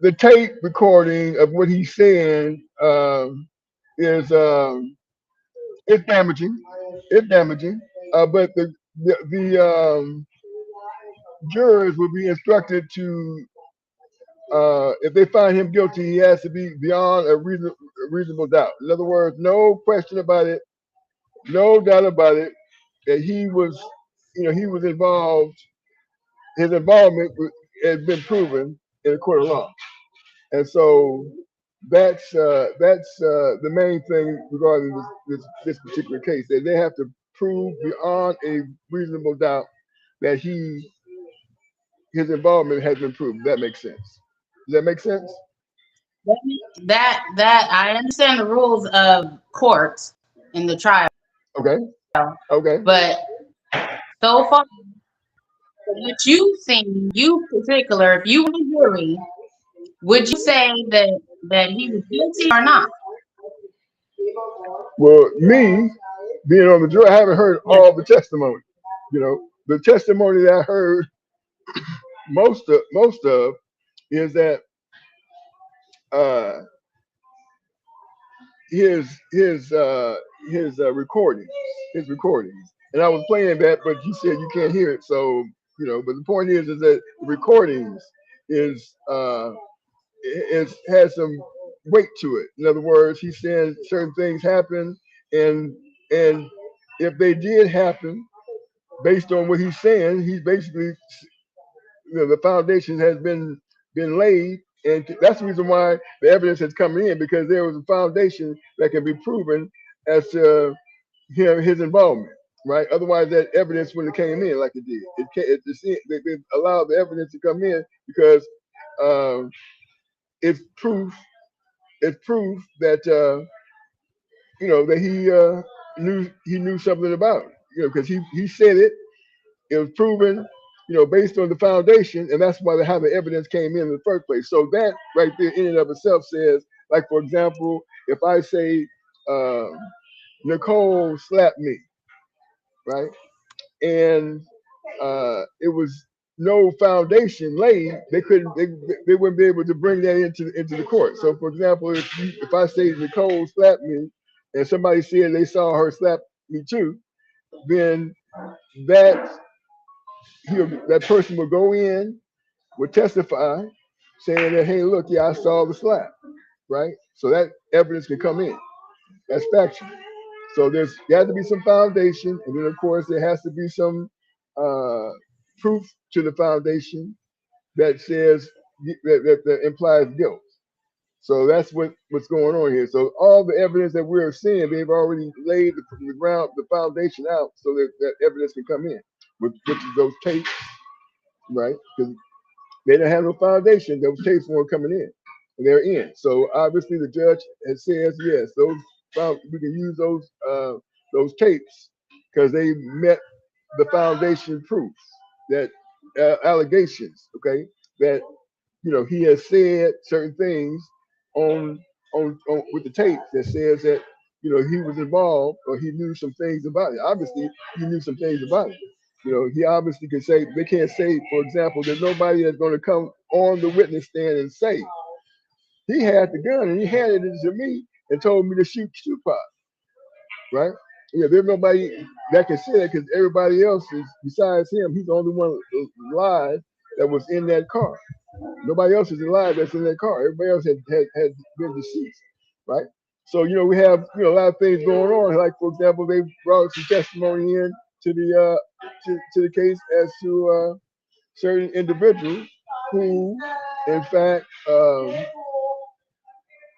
the tape recording of what he's saying is it's damaging. It's damaging. But the jurors will be instructed to, if they find him guilty, he has to be beyond a reasonable doubt. In other words, no question about it, no doubt about it, that he was, he was involved. His involvement has been proven in a court of law, and so that's the main thing regarding this particular case. That they have to prove beyond a reasonable doubt that his involvement has been proven. That makes sense. Does that make sense? That I understand the rules of courts in the trial, Okay. Okay. but so far, what you've seen, you particular, if you were the jury, would you say that he was guilty or not? Well, me being on the jury, I haven't heard Yes. all the testimony. The testimony that I heard most of is that uh, his recordings, and I was playing that, but he said you can't hear it. So but the point is that the recordings is has some weight to it. In other words, he's saying certain things happen, and and if they did happen, based on what he's saying, he's basically, the foundation has been laid, and that's the reason why the evidence has come in, because there was a foundation that can be proven as to his involvement, right? Otherwise, that evidence wouldn't have came in like it did. They allowed the evidence to come in because um, it's proof. It's proof that that he knew something about it. Because he said it. It was proven, based on the foundation, and that's why how the evidence came in the first place. So that right there, in and of itself, says, like, for example, if I say uh, Nicole slapped me, right, and it was no foundation laid, they wouldn't be able to bring that into the court. So, for example, if I say Nicole slapped me, and somebody said they saw her slap me too, then that that person will go in, will testify, saying that, hey, look, yeah, I saw the slap, right? So that evidence can come in. That's factual. So there's got to be some foundation, and then of course there has to be some uh, proof to the foundation that says that implies guilt. So that's what's going on here. So all the evidence that we're seeing, they've already laid the ground, the foundation out, so that that evidence can come in, which is those tapes, right? Because they didn't have no foundation. Those tapes weren't coming in, and they're in. So obviously the judge has says yes, we can use those tapes because they met the foundation proof that allegations, okay, that he has said certain things on on with the tapes that says that he was involved or he knew some things about it. Obviously, he knew some things about it. He obviously can say they can't say, for example, there's nobody that's going to come on the witness stand and say he had the gun and he handed it to me and told me to shoot pot, right? Yeah, there's nobody that can say that because everybody else is besides him. He's the only one alive that was in that car. Nobody else is alive that's in that car. Everybody else had been deceased, right? So we have a lot of things going on. Like, for example, they brought some testimony in to the to the case as to certain individuals who, in fact,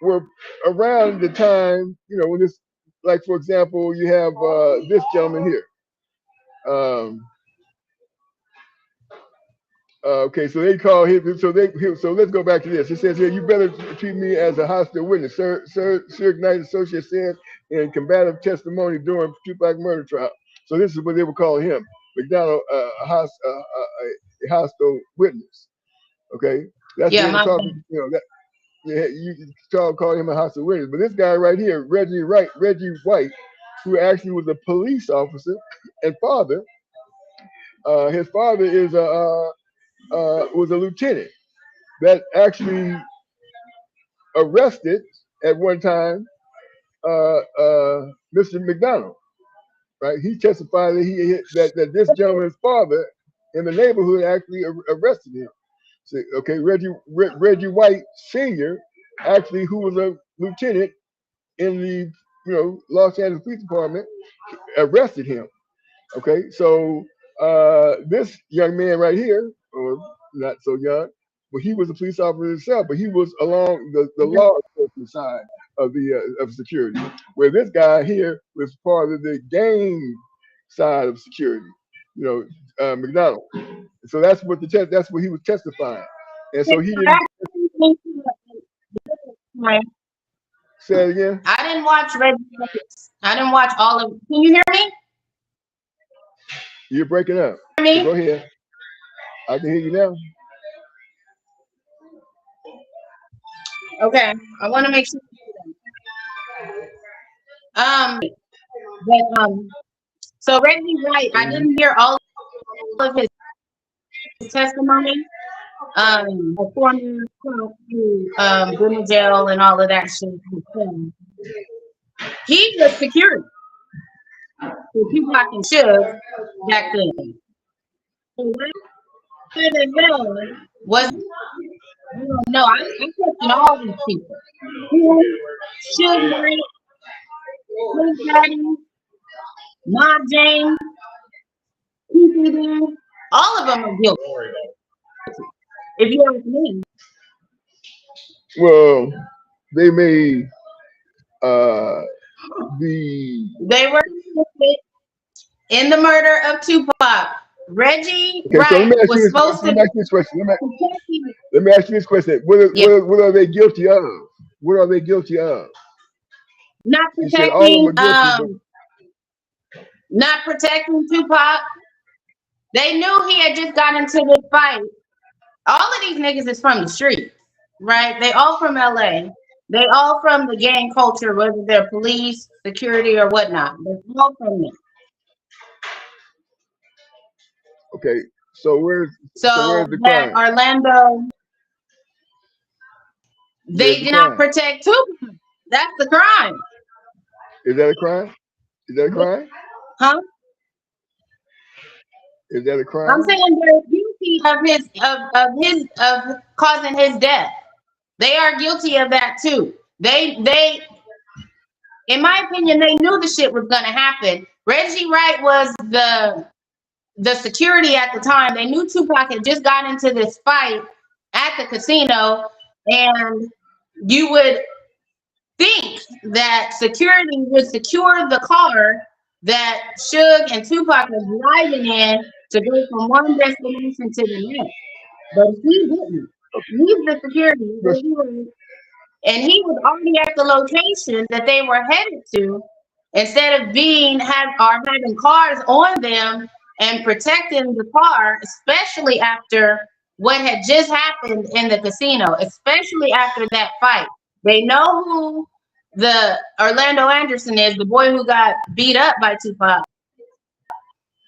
were around the time when this, like, for example, you have this gentleman here. Um, okay, so they call him. So let's go back to this. It says here, you better treat me as a hostile witness. Sir Knight Associate said in combative testimony during Tupac murder trial. So this is what they would call him. McDonald a hostile witness. Okay, that's Yeah, being my talking. You know that. Yeah, you call him a hostile witness, but this guy right here, Reggie White, who actually was a police officer and father. His father is was a lieutenant that actually arrested at one time Mr. McDonald. Right, he testified that that this gentleman's father in the neighborhood actually arrested him. So, okay, Reggie White Sr., actually, who was a lieutenant in the Los Angeles Police Department, arrested him. Okay, so this young man right here, or not so young, but he was a police officer himself, but he was along the law enforcement side of the of security, where this guy here was part of the gang side of security. McDonald. So that's what he was testifying, and so he didn't say it again. I didn't watch Red. I didn't watch all of. Can you hear me? You're breaking up. So go ahead. I can hear you now. Okay, I want to make sure. So Reggie White, I didn't hear all of his testimony. A former been in jail and all of that shit. He was security. So people I can shoot back then. So where the hell was I don't know. I question all these people. Suge Knight, Slim Daddy, Ma James, PPD, all of them are guilty. If you ask me. Well, they made They were in the murder of Tupac. Reggie Wright so let me ask was you supposed to. Let me ask you this question. Let me ask you this question. What are they guilty of? What are they guilty of? Not You said all of them protecting. are guilty, Not protecting Tupac. They knew he had just got into this fight. All of these niggas is from the street, right? They all from LA. They all from the gang culture, whether they're police, security, or whatnot. They're all from there. Okay, so where's the that crime? Orlando, they did not protect Tupac. That's the crime. Is that a crime? Is that a crime? Huh? Is that a crime? I'm saying they're guilty of causing his death. They are guilty of that too. They in my opinion, they knew the shit was gonna happen. Reggie Wright was the security at the time. They knew Tupac had just got into this fight at the casino, and you would think that security would secure the car that Suge and Tupac was driving in to go from one destination to the next. But he didn't. He's the security. And he was already at the location that they were headed to. Instead of having cars on them and protecting the car, especially after what had just happened in the casino, especially after that fight. They know who the Orlando Anderson is, the boy who got beat up by Tupac.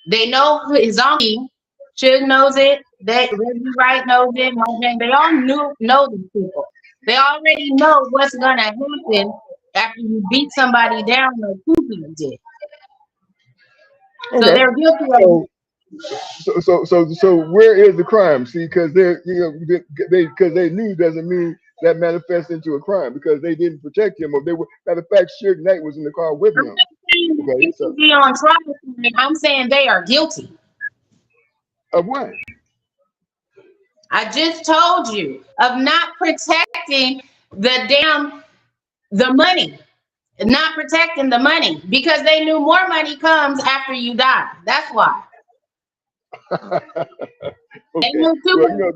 They know who his zombie. Suge knows it. Reggie Wright knows it. They all know these people. They already know what's gonna happen after you beat somebody down like Tupac did. So they're guilty of. So where is the crime? See, because they knew doesn't mean that manifests into a crime because they didn't protect him, or they were. Matter of fact, Suge Knight was in the car with him. Okay, so be on trial. I'm saying they are guilty. Of what? I just told you of not protecting the money. Not protecting the money because they knew more money comes after you die. That's why. Okay. Well,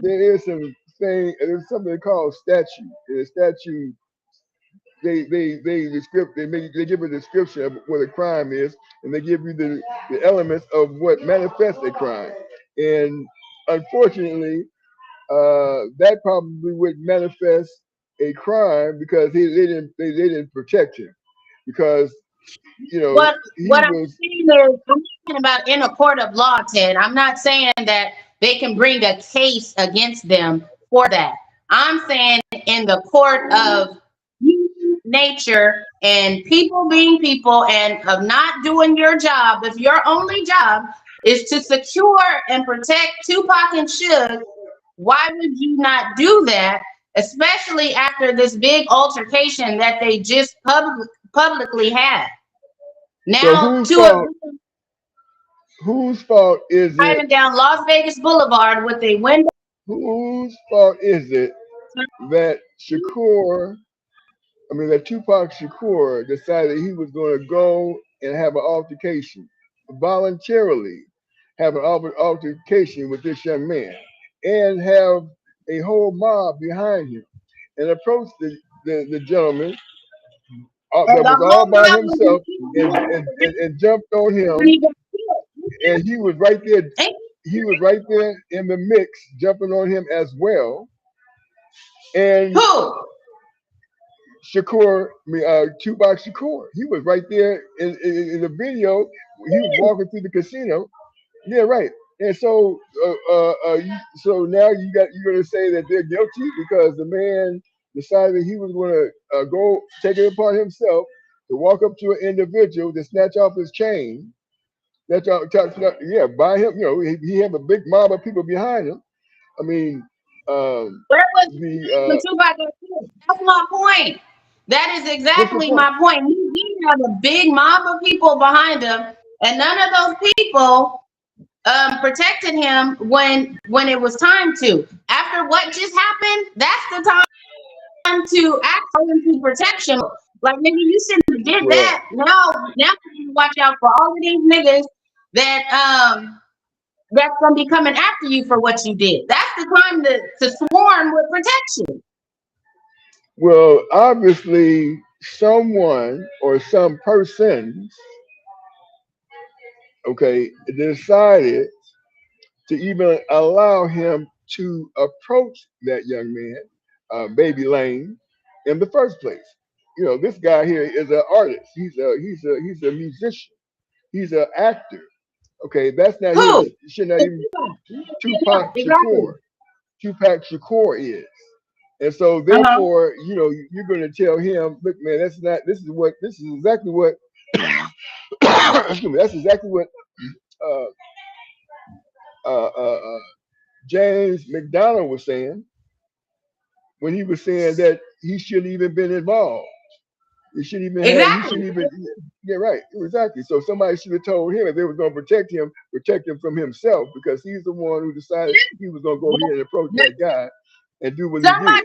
there is some thing. There's something called statute. And statute they give a description of what a crime is, and they give you the elements of what manifests a crime. And unfortunately, that probably would manifest a crime because they didn't protect him, because What he what I'm was. saying is, I'm talking about in a court of law, Ted. I'm not saying that they can bring a case against them for that. I'm saying in the court of human nature and people being people and of not doing your job. If your only job is to secure and protect Tupac and Suge, why would you not do that? Especially after this big altercation that they just publicly had. So Now, two of them whose fault is it? driving down Las Vegas Boulevard with a window. Whose fault is it that that Tupac Shakur decided he was going to go and have an altercation, voluntarily have an altercation with this young man, and have a whole mob behind him, and approach the gentleman And that the was all whole by mob himself, and, was and jumped on him, and he was right there. He was right there in the mix, jumping on him as well. And who? Tupac Shakur, he was right there in the video. He was walking through the casino. Yeah, right. And so, so now you're going to say that they're guilty because the man decided he was going to go take it upon himself to walk up to an individual to snatch off his chain. Yeah, by him. He had a big mob of people behind him. I mean, Where was when the Tupac got killed? That's my point. That is what's your exactly point? my point. He had a big mob of people behind him, and none of those people protected him when it was time to. After what just happened, that's the time to act into protection. Like, nigga, you shouldn't have did Well, that. Now you need to watch out for all of these niggas that that's gonna be coming after you for what you did. That's the time to swarm with protection. well, obviously, someone or some persons, okay, decided to even allow him to approach that young man, Baby Lane, in the first place. This guy here is an artist. He's a musician. He's an actor. Okay, that's not his. Who? Should not even. Tupac Exactly. Shakur. Tupac Shakur is. And so Uh-huh. therefore, you're going to tell him, look, man, that's not. This is exactly what. Excuse me. That's exactly what uh, James McDonald was saying when he was saying that he shouldn't even been involved. He shouldn't even have. He Exactly. shouldn't even. Yeah, right. Exactly. So somebody should have told him if they was going to protect him from himself, because he's the one who decided he was going to go ahead and approach that guy and do what he did.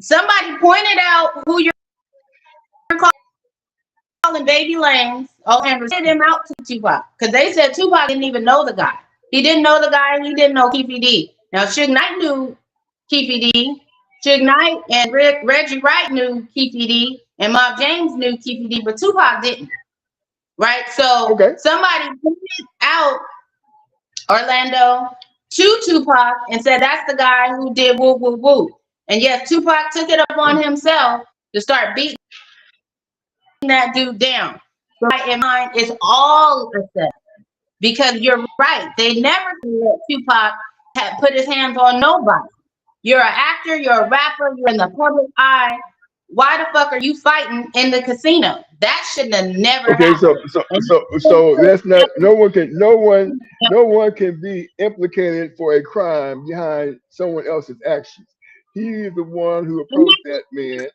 Somebody pointed out who you're calling Baby Lanes. Oh, and sent him out to Tupac because they said Tupac didn't even know the guy. He didn't know the guy. He didn't know Keefe D. Now Suge Knight knew Keefe D. Suge Knight and Reggie Wright knew Keefe D. And Mob James knew Keefe D. But Tupac didn't. Right? So Okay. somebody pointed out Orlando to Tupac and said that's the guy who did woo woo woo. And yes, Tupac took it upon himself to start beating that dude down. So in mind, it's all a set. Because you're right, they never let Tupac put his hands on nobody. You're an actor, you're a rapper, you're in the public eye. Why the fuck are you fighting in the casino? That shouldn't have never Okay. happened. So that's not. No one can be implicated for a crime behind someone else's actions. He is the one who approached that man,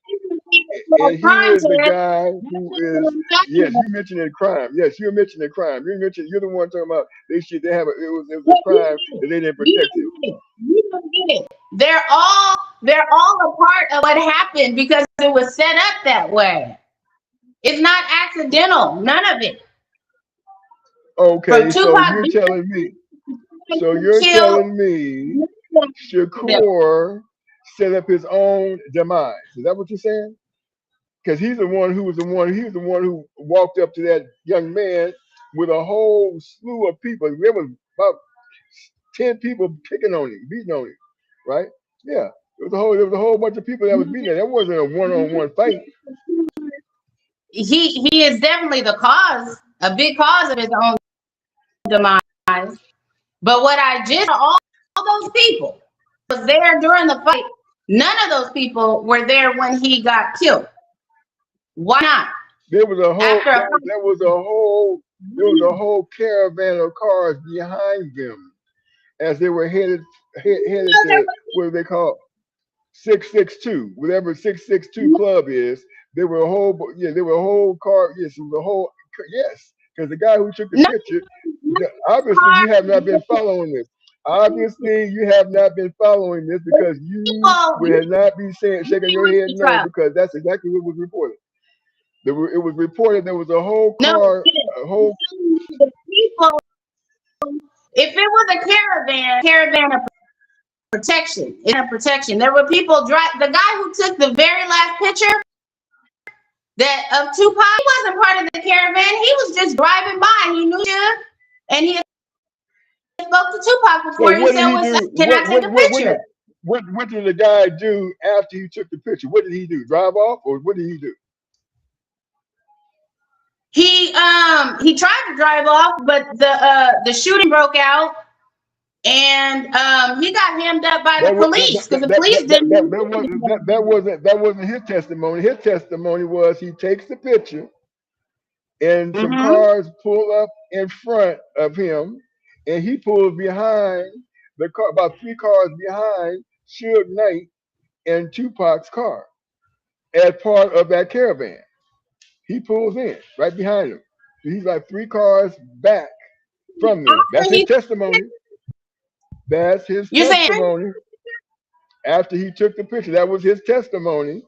and he is the guy who is. Yes, you mentioned a crime. Yes, you're mentioning a crime. You're the one talking about it was a crime that they didn't protect him. You don't get it. They're all a part of what happened because it was set up that way. It's not accidental. None of it. Okay, so Tupac you're telling me. So you're killed. telling me Shakur set up his own demise. Is that what you're saying? Because he was the one who walked up to that young man with a whole slew of people. There was about 10 people picking on him, beating on him, right? Yeah. There was a whole bunch of people that was beating him. That wasn't a one-on-one fight. He is definitely the cause, a big cause of his own demise. But what I just all those people was there during the fight. None of those people were there when he got killed. Why not? There was a whole After a there was a whole caravan of cars behind them as they were headed to what do they call 662, whatever 662 club is. There were a whole car. Yes, it was a whole yes. Because the guy who took the picture, obviously you have not been following this. Obviously you have not been following this because you would not be shaking your head no, because that's exactly what was reported. It was reported there was a whole car, a whole people. If it was a caravan of protection, there were people the guy who took the very last picture of Tupac, he wasn't part of the caravan. He was just driving by. He knew you, and he spoke to Tupac before. So what did he do? Can I take a picture? What did the guy do after he took the picture? What did he do? Drive off, or what did he do? He tried to drive off, but the shooting broke out, and he got hemmed up by the police because the police didn't. That wasn't his testimony. His testimony was he takes the picture, and some cars pull up in front of him, and he pulls behind the car, about 3 cars behind Suge Knight and Tupac's car, as part of that caravan. He pulls in right behind him. He's like 3 cars back from them. That's his testimony. That's his testimony. After he took the picture, that was his testimony.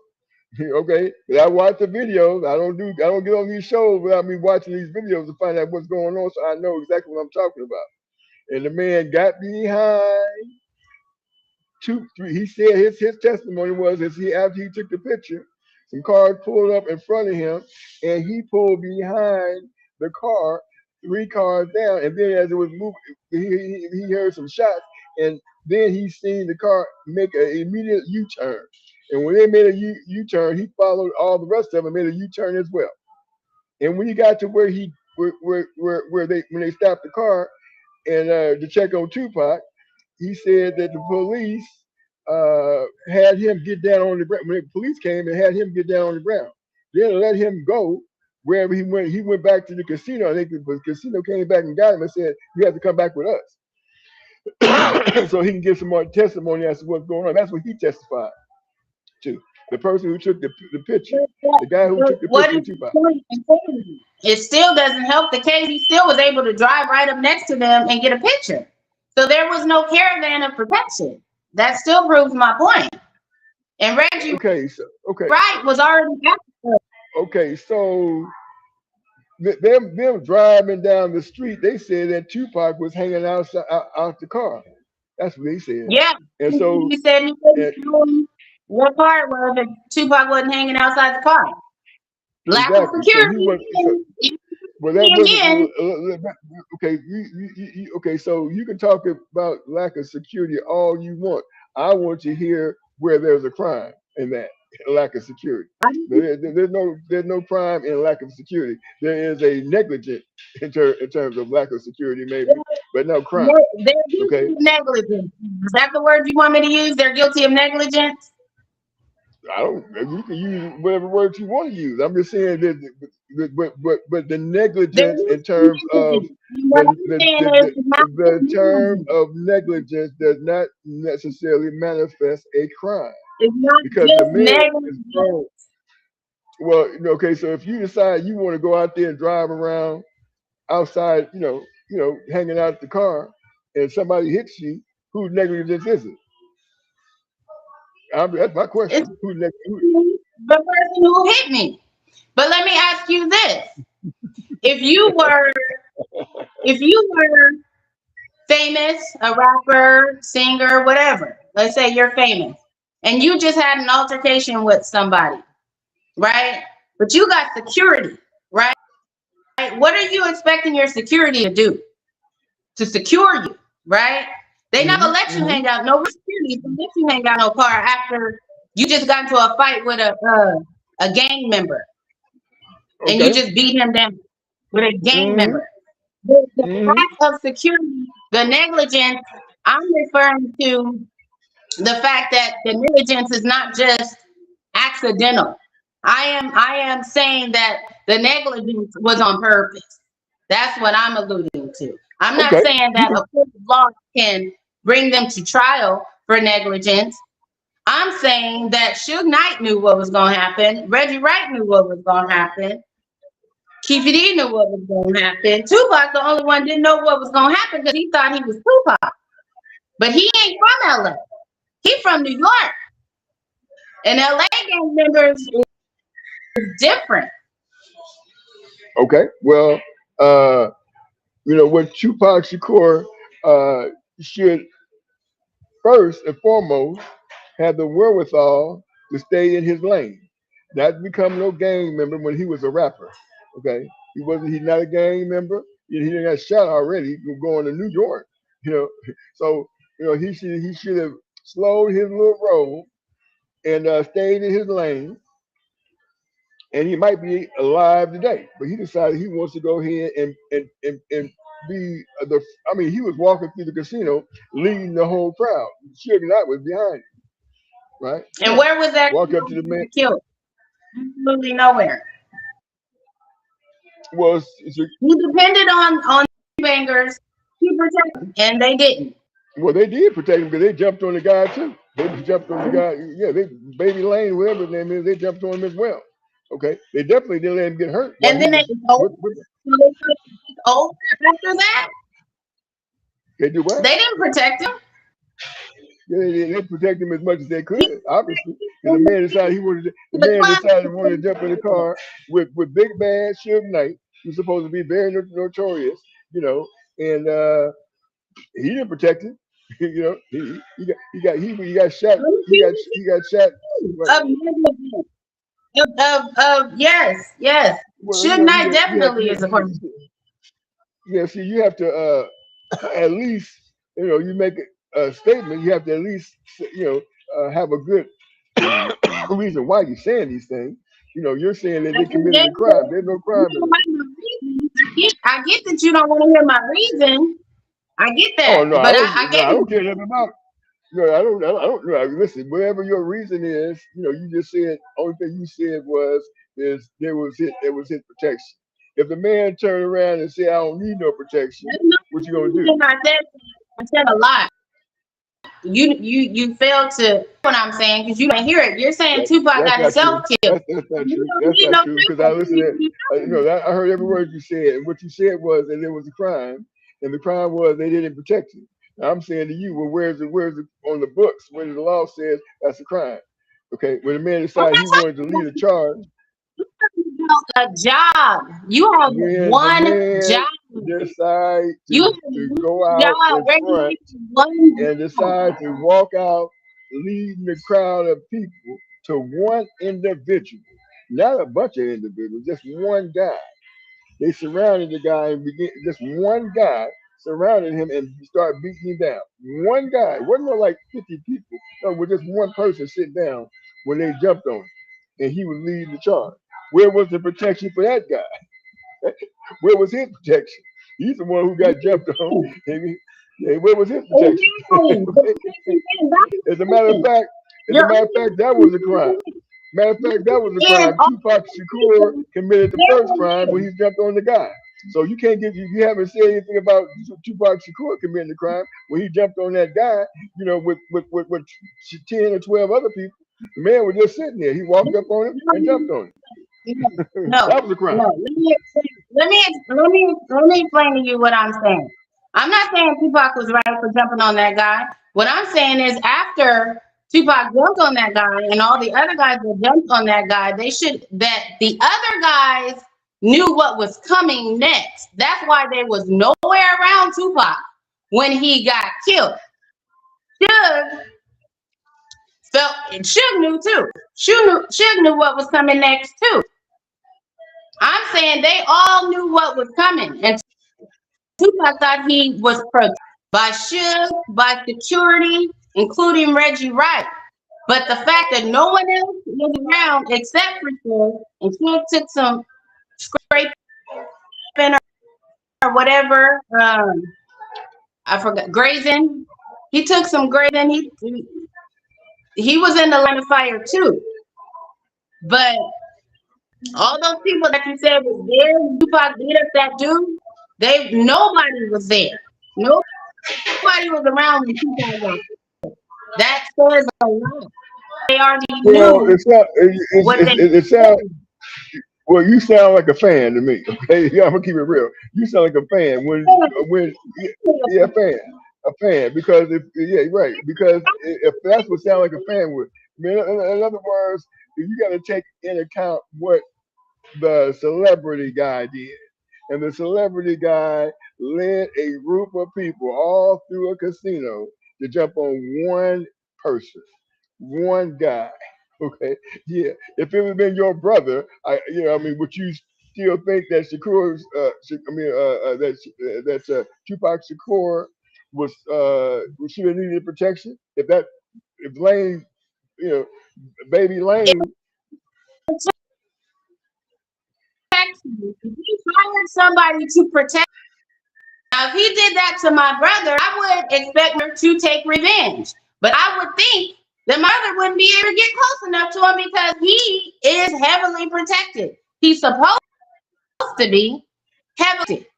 Okay, I watch the videos. I don't get on these shows without me watching these videos to find out what's going on, so I know exactly what I'm talking about. And the man got behind 2, 3. He said his testimony was after he took the picture, some cars pulled up in front of him, and he pulled behind the car, 3 cars down, and then as it was moving, he heard some shots, and then he seen the car make an immediate U-turn. And when they made a U-turn, he followed all the rest of them, made a U-turn as well. And when he got to where when they stopped the car and to check on Tupac, he said that the police had him get down on the ground. When the police came and had him get down on the ground, then let him go wherever he went. He went back to the casino. I think the casino came back and got him and said, "You have to come back with us," so he can give some more testimony as to what's going on. That's what he testified to. The person who took the picture, the guy who took the picture of Tupac. It still doesn't help the case. He still was able to drive right up next to them and get a picture. So there was no caravan of protection. That still proves my point. And Reggie Wright was already after. Okay, so them driving down the street, they said that Tupac was hanging out the car. That's what they said. Yeah. And so he said what part was that Tupac wasn't hanging outside the car. Lack of security. Okay, so you can talk about lack of security all you want. I want to hear where there's a crime in that lack of security. There's no crime in lack of security. There is a negligence in terms of lack of security, maybe, but no crime. They're guilty of negligence. Is that the word you want me to use? They're guilty of negligence? You can use whatever words you want to use. I'm just saying that, but the negligence in terms of the term of negligence does not necessarily manifest a crime. It's not because just the man negligence. is grown. Well, okay, so if you decide you want to go out there and drive around outside, hanging out the car, and somebody hits you, whose negligence is it? That's my question. It's the person who hit me. But let me ask you this: if you were famous, a rapper, singer, whatever, let's say you're famous, and you just had an altercation with somebody, right? But you got security, right? What are you expecting your security to do? To secure you, right? They never let you hang out. No security don't let you hang out no car after you just got into a fight with a gang member and you Okay. just beat him down with a gang member. The lack of security, the negligence, I'm referring to the fact that the negligence is not just accidental. I am saying that the negligence was on purpose. That's what I'm alluding to. I'm not Okay. saying that a court of law can bring them to trial for negligence. I'm saying that Suge Knight knew what was going to happen. Reggie Wright knew what was going to happen. Keefe D knew what was going to happen. Tupac, the only one, didn't know what was going to happen because he thought he was Tupac. But he ain't from LA. He from New York. And LA gang members is different. Okay. Well, what Tupac Shakur should first and foremost have the wherewithal to stay in his lane, not become no gang member when he was a rapper. Okay, he's not a gang member. He didn't got shot already going to New York. So he should have slowed his little roll and stayed in his lane, and he might be alive today. But he decided he wants to go ahead and be the. I mean, he was walking through the casino, leading the whole crowd. Suge Knight was behind him, right? And where was that Walk up to the man. killed? Absolutely nowhere. Well, He depended on bangers to protect him, and they didn't. well, they did protect him because they jumped on the guy too. They jumped on the guy. Yeah, they Baby Lane, whatever his name is, they jumped on him as well. Okay, they definitely didn't let him get hurt. And then it was over. So they put it over after that. They do what? They didn't protect him. Yeah, they protect him as much as they could, obviously. And the man decided he wanted to, to jump in the car with Big Bad Suge Knight, who's supposed to be very notorious, and he didn't protect him. He got shot. He got shot. Yes. Well, Suge Knight definitely is a person. Yeah, see, you have to at least, you make a statement. You have to at least, have a good reason why you're saying these things. You're saying that they committed a crime. There's no crime in it. I get that you don't want to hear my reason. I get that. Oh no, but I don't care nothing about it. No, I don't know. Listen, whatever your reason is, you just said. Only thing you said is there was his protection. If the man turned around and said, "I don't need no protection," what you gonna do? I said a lot. You failed to what I'm saying because you didn't hear it. You're saying Tupac got himself killed. That's not true. That's not true because I listened to I heard every word you said, and what you said was that there was a crime, and the crime was they didn't protect you. Now, I'm saying to you, well, where's it on the books when the law says that's a crime? Okay, when the man decided he wanted to lead a charge. A job. You have one job. Decide to go out in front and decide to walk out, leading the crowd of people to one individual, not a bunch of individuals, just one guy. They surrounded the guy and just one guy surrounded him and started beating him down. One guy. It wasn't like 50 people. No, with just one person sit down when they jumped on him. And he was leading the charge. Where was the protection for that guy? Where was his protection? He's the one who got jumped on. Where was his protection? As a matter of fact, that was a crime. Matter of fact, that was a crime. Tupac Shakur committed the first crime when he jumped on the guy. So you can't you haven't said anything about Tupac Shakur committing the crime when he jumped on that guy, with 10 or 12 other people. The man was just sitting there. He walked up on him and jumped on him. No, that was a crime. No. Let me explain to you what I'm saying. I'm not saying Tupac was right for jumping on that guy. What I'm saying is after Tupac jumped on that guy and all the other guys that jumped on that guy, that the other guys knew what was coming next. That's why there was nowhere around Tupac when he got killed. Suge felt, and Suge knew too. Suge knew what was coming next too. I'm saying they all knew what was coming, and Tupac thought he was protected by Suge, by security, including Reggie Wright. But the fact that no one else was around except for Suge, and Suge took some scraping or whatever, I forgot, grazing. He took some grazing. He was in the line of fire too. But all those people that you said was there, Tupac beat up that dude, nobody was there. Nobody was around when Tupac got there. That says a lot. They already Well, knew what they it sounds. Well, you sound like a fan to me. Okay, yeah, I'm gonna keep it real. You sound like a fan when yeah, a fan. Because if yeah, right. Because if that's what sound like a fan would. I mean, in other words, you got to take in account what the celebrity guy did. And the celebrity guy led a group of people all through a casino to jump on one person, one guy. Okay, yeah. If it had been your brother, I mean, would you still think that Shakur's, Tupac Shakur should have needed protection? If Lane, you know, baby Lane, protect you. If he hired somebody to protect. Now, if he did that to my brother, I would expect her to take revenge. But I would think that my brother wouldn't be able to get close enough to him because he is heavily protected. He's supposed to be heavily.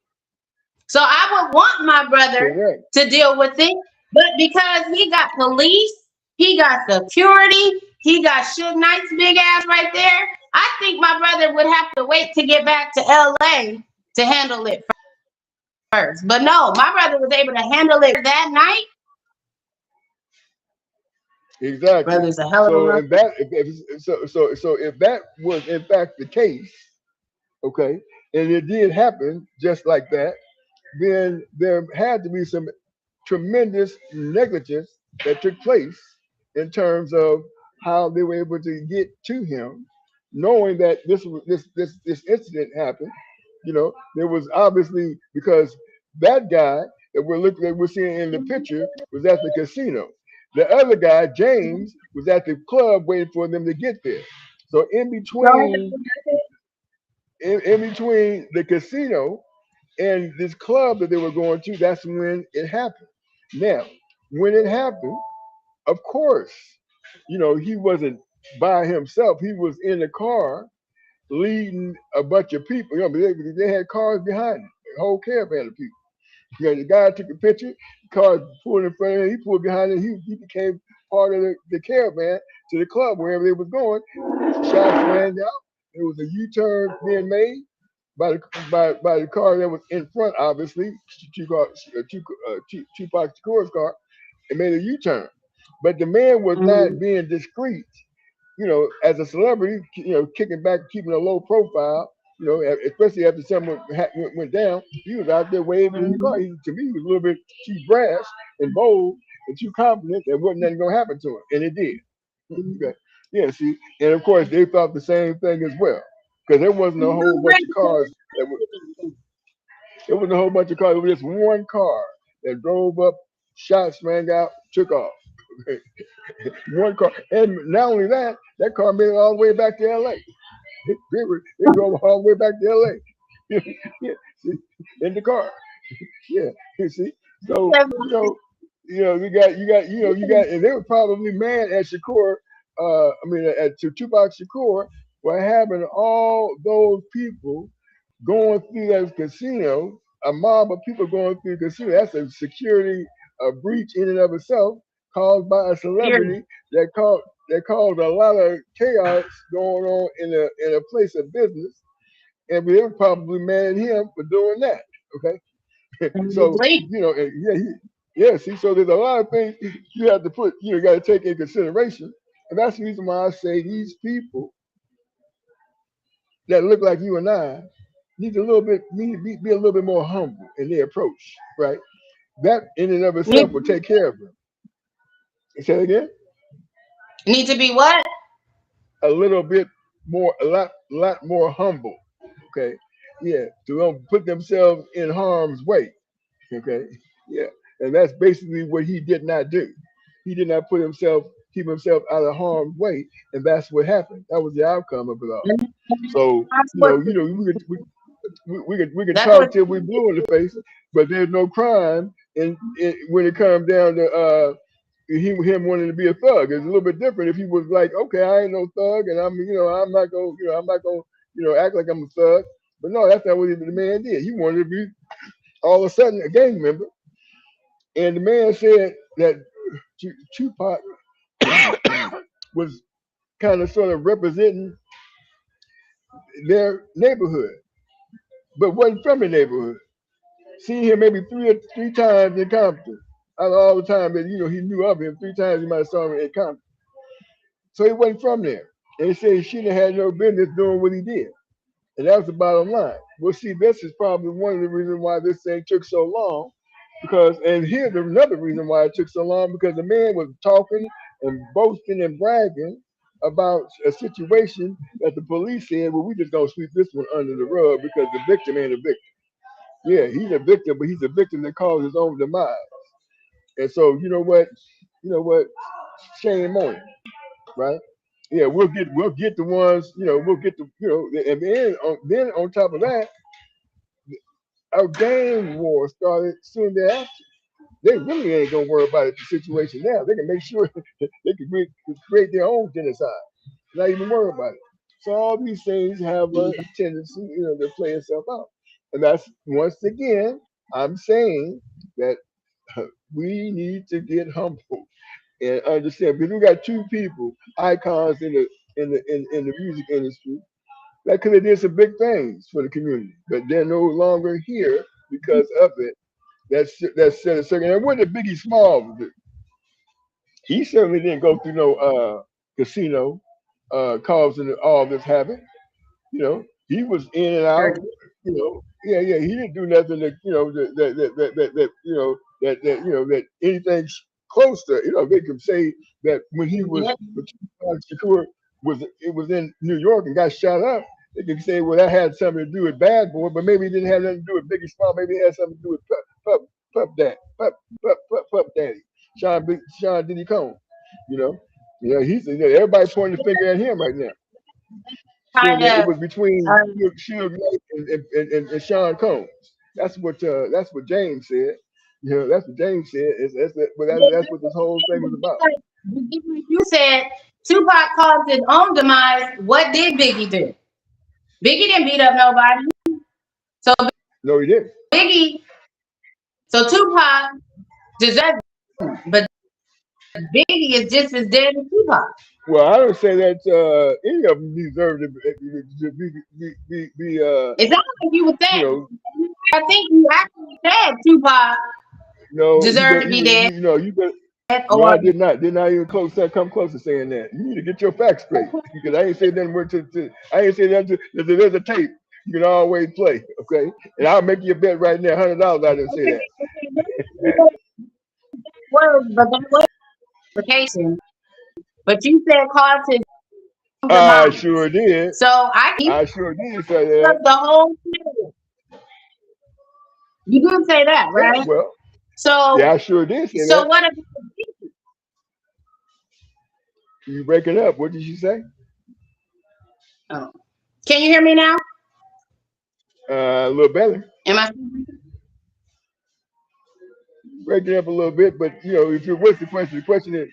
So I would want my brother correct. to deal with it. But because he got police, he got security, he got Suge Knight's big ass right there, I think my brother would have to wait to get back to LA to handle it first. But no, my brother was able to handle it that night. Exactly. Brother's a hell of a So mother. if that so if that was in fact the case, okay, and it did happen just like that, then there had to be some tremendous negligence that took place in terms of how they were able to get to him, knowing that this incident happened. There was obviously because that guy that we're seeing in the picture was at the casino. The other guy, James, was at the club waiting for them to get there. So in between the casino and this club that they were going to, that's when it happened. Now, when it happened, of course, he wasn't by himself. He was in the car leading a bunch of people. They had cars behind him, a whole caravan of people. The guy took a picture, the car pulled in front of him, he pulled behind him, he became part of the caravan to the club wherever they was going. Shots rang out. There was a U-turn being made by the car that was in front, obviously, Tupac Shakur's car. It made a U-turn. But the man was not being discreet, as a celebrity, kicking back, keeping a low profile, especially after someone went down. He was out there waving in the car. To me, he was a little bit too brash and bold and too confident that wasn't nothing going to happen to him. And it did. Okay. Yeah, see, and of course, they thought the same thing as well. Because there wasn't a whole bunch of cars there wasn't a whole bunch of cars. It was just one car that drove up, shots rang out, took off. One car, and not only that, that car made it all the way back to LA. They drove all the way back to LA. Yeah, see, in the car. Yeah, you see. So and they were probably mad at Shakur. To Tupac Shakur for having all those people going through that casino, a mob of people going through the casino. That's a security breach in and of itself, caused by a celebrity that caused a lot of chaos going on in a place of business, and they were probably mad at him for doing that. Okay, so yeah. See, so there's a lot of things you have to got to take in consideration, and that's the reason why I say these people that look like you and I need to be a little bit more humble in their approach, right? That in and of itself will take care of them. Say it again. Need to be what? A little bit more, a lot more humble. Okay, yeah, to don't put themselves in harm's way. Okay, yeah, and that's basically what he did not do. He did not keep himself out of harm's way, and that's what happened. That was the outcome of it all. So That's what. we could That's talk what. till we blue in the face, but there's no crime when it comes down to him wanting to be a thug. It's a little bit different if he was like, okay, I ain't no thug, and I'm not gonna act like I'm a thug. But no, that's not what the man did. He wanted to be all of a sudden a gang member, and the man said that Tupac was kind of sort of representing their neighborhood, but wasn't from the neighborhood. Seen him maybe three times in Compton. Out of all the time that he knew of him, three times he might have saw him in Compton. So he wasn't from there. And he said he shouldn't have had no business doing what he did. And that was the bottom line. Well, see, this is probably one of the reasons why this thing took so long. And here's another reason why it took so long, because the man was talking and boasting and bragging about a situation that the police said, well, we just gonna sweep this one under the rug because the victim ain't a victim. Yeah, he's a victim, but he's a victim that caused his own demise. And so, you know what? Shame on him, right? Yeah, we'll get the ones, we'll get the, and then on top of that, our gang war started soon thereafter. They really ain't gonna worry about the situation now. They can make sure they can create their own genocide, not even worry about it. So all these things have a tendency, to play itself out. And that's, once again, I'm saying that we need to get humble and understand, because we got two people, icons in the music industry, that could have did some big things for the community, but they're no longer here because of it. That's set a certain. And what did Biggie Smalls do? He certainly didn't go through no casino causing all this havoc. He was in and out. Yeah, yeah. He didn't do nothing that that anything close to. They could say that when he was Yep. when Tupac Shakur was in New York and got shot up. They could say, well, that had something to do with Bad Boy, but maybe it didn't have nothing to do with Biggie Small. Maybe it had something to do with Pup Daddy, Sean Diddy Combs. You know, everybody pointing the finger at him right now, saying Kind that it of. was between Um, Suge Knight and Sean Combs. That's what James said. That's what James said. That's what this whole thing was about. you said Tupac caused his own demise. What did Biggie do? Biggie didn't beat up nobody. So No, he didn't. Biggie, so Tupac deserved it, but Biggie is just as dead as Tupac. Well, I don't say that any of them deserve to be It sounds like you were you saying. know, I think you actually said Tupac you deserved better, to be dead, you better. No, or I did not. Did not even come close to saying that. You need to get your facts straight, because I ain't say nothing. I ain't say nothing. There's a tape you can always play, okay? And I'll make you a bet right now, $100. I didn't say okay, that. but that was implication. But you said caused his own I demise. sure did. So I you I sure did say that. the whole thing. You did say that, Yeah, right? well, So yeah, I sure did say so that. what about You breaking up? What did you say? oh. Can you hear me now? A little better. Am I Breaking up a little bit, but if you what's the question? The question is,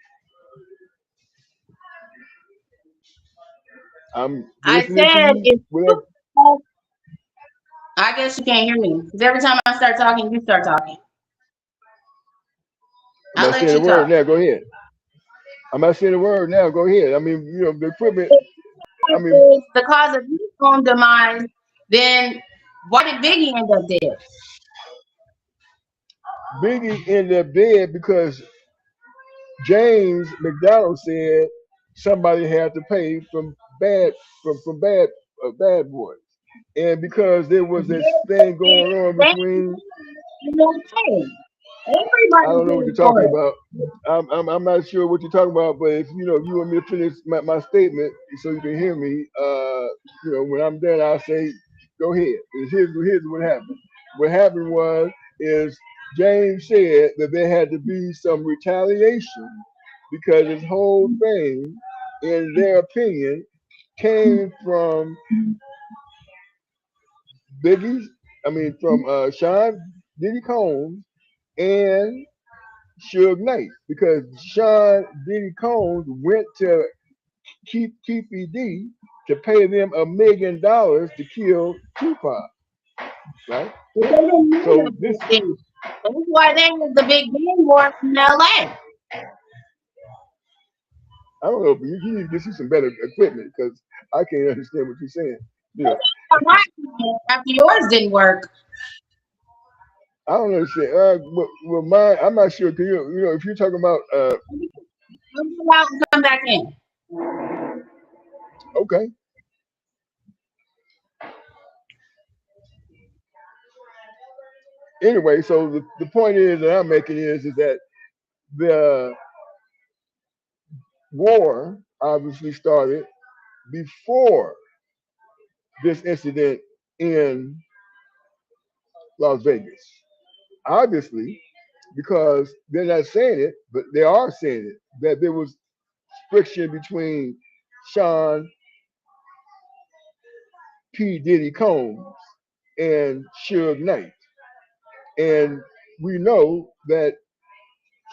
I'm I listening to said you. if Whatever. I guess you can't hear me. Because every time I start talking, you start talking. I'm I'll not let saying a you word talk. now. Go ahead. I'm not saying a word now. Go ahead. I mean, the equipment. I mean, Is the cause of his own demise, then why did Biggie end up dead? Biggie ended up dead because James McDonald said somebody had to pay from bad boys, and because there was this thing going on between. You know what I'm saying? I Everybody's don't know what you're getting for talking it. about. I'm not sure what you're talking about, but if if you want me to finish my statement so you can hear me, when I'm done, I'll say, go ahead. And here's what happened. What happened is James said that there had to be some retaliation because this whole thing, in their opinion, came from from Sean Diddy Combs and Suge Knight because Sean Diddy Combs went to TPD to pay them $1 million to kill Tupac, right? But they didn't know So that this, back then. That's why they was the big gang war in LA. I don't know, but you need to get you some better equipment because I can't understand what you're saying. You know, After yours didn't work. I don't understand. Well, mine, I'm not sure. 'Cause if you're talking about, Go out and come back in. okay. Anyway, so the point is that I'm making is that the war obviously started before this incident in Las Vegas. Obviously, because they're not saying it, but they are saying it, that there was friction between Sean P. Diddy Combs and Suge Knight. And we know that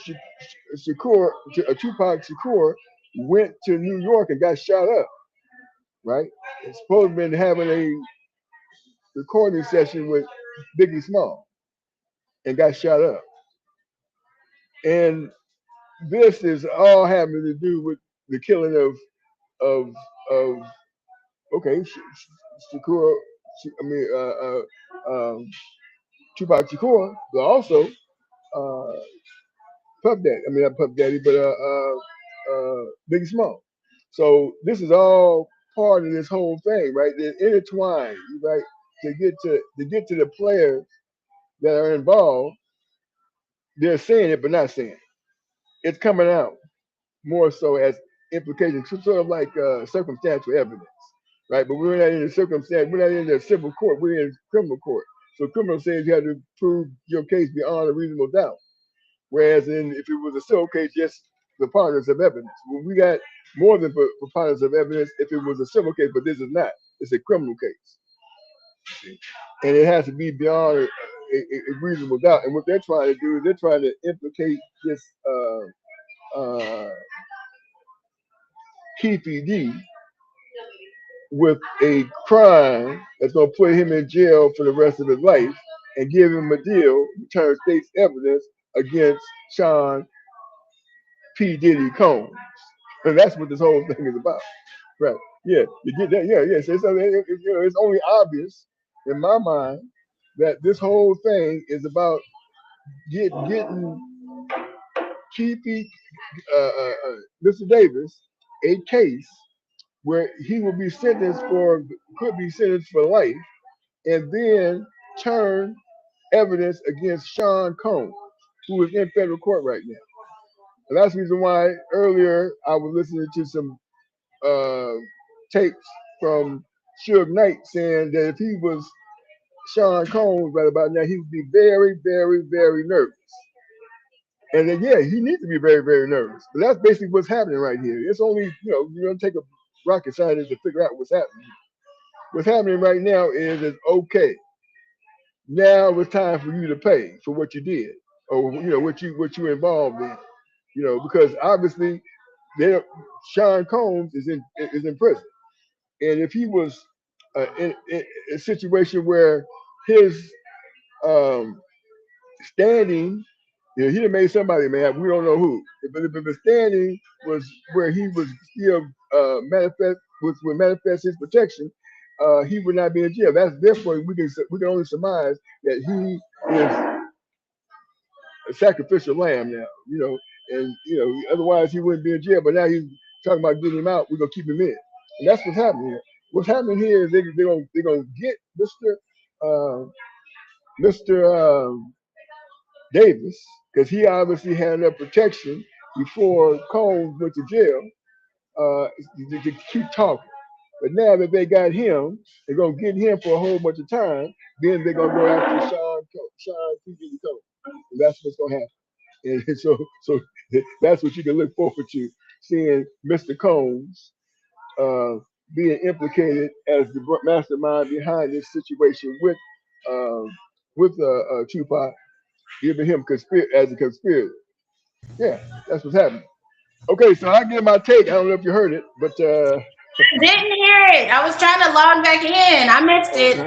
Tupac Shakur went to New York and got shot up, right? It's supposed to have been having a recording session with Biggie Small and got shot up. And this is all having to do with the killing of okay, Shakur, I mean Tupac Shakur, but also Puff Daddy. I mean not Puff Daddy, but Biggie Small. So this is all part of this whole thing, right? They're intertwined, right? To get to the players that are involved, they're saying it but not saying it. It's coming out more so as implications, sort of like circumstantial evidence, right? But we're not in the circumstance, we're not in the civil court, we're in criminal court. So criminal says you have to prove your case beyond a reasonable doubt. Whereas if it was a civil case, just the partners of evidence. Well, we got more than partners of evidence if it was a civil case, but this is not. It's a criminal case. And it has to be beyond a reasonable doubt. And what they're trying to do is they're trying to implicate this PPD with a crime that's going to put him in jail for the rest of his life and give him a deal to turn state's evidence against Sean P. Diddy Combs. And that's what this whole thing is about. Right. Yeah. You get that? Yeah. Yeah. So it's only obvious in my mind that this whole thing is about getting Keefe, Mr. Davis, a case where he will be could be sentenced for life, and then turn evidence against Sean Combs, who is in federal court right now. And that's the reason why earlier I was listening to some uh, tapes from Suge Knight saying that if he was Sean Combs right about now, he would be very, very, very nervous. And then, yeah, he needs to be very, very nervous. But that's basically what's happening right here. It's only, you're going to take a rocket scientist to figure out what's happening. What's happening right now is okay. Now it's time for you to pay for what you did, or what you involved in. Because obviously, Sean Combs is in prison, and if he was in a situation where his standing, he done made somebody mad. We don't know who. But if the standing was where he was still would manifest his protection, he would not be in jail. That's therefore we can only surmise that he is a sacrificial lamb now. And otherwise he wouldn't be in jail. But now he's talking about getting him out. We're gonna keep him in, and that's what's happening here. What's happening here is they're gonna get Mr. Davis, because he obviously had enough protection before Combs went to jail to keep talking. But now that they got him, they're gonna get him for a whole bunch of time. Then they're gonna go after Sean P. Diddy Combs, and that's what's gonna happen. And so that's what you can look forward to, seeing Mr. Combs uh, being implicated as the mastermind behind this situation um, with Tupac, giving him as a conspirator. Yeah, that's what's happening. Okay, so I give my take. I don't know if you heard it, but I didn't hear it. I was trying to log back in. I missed it.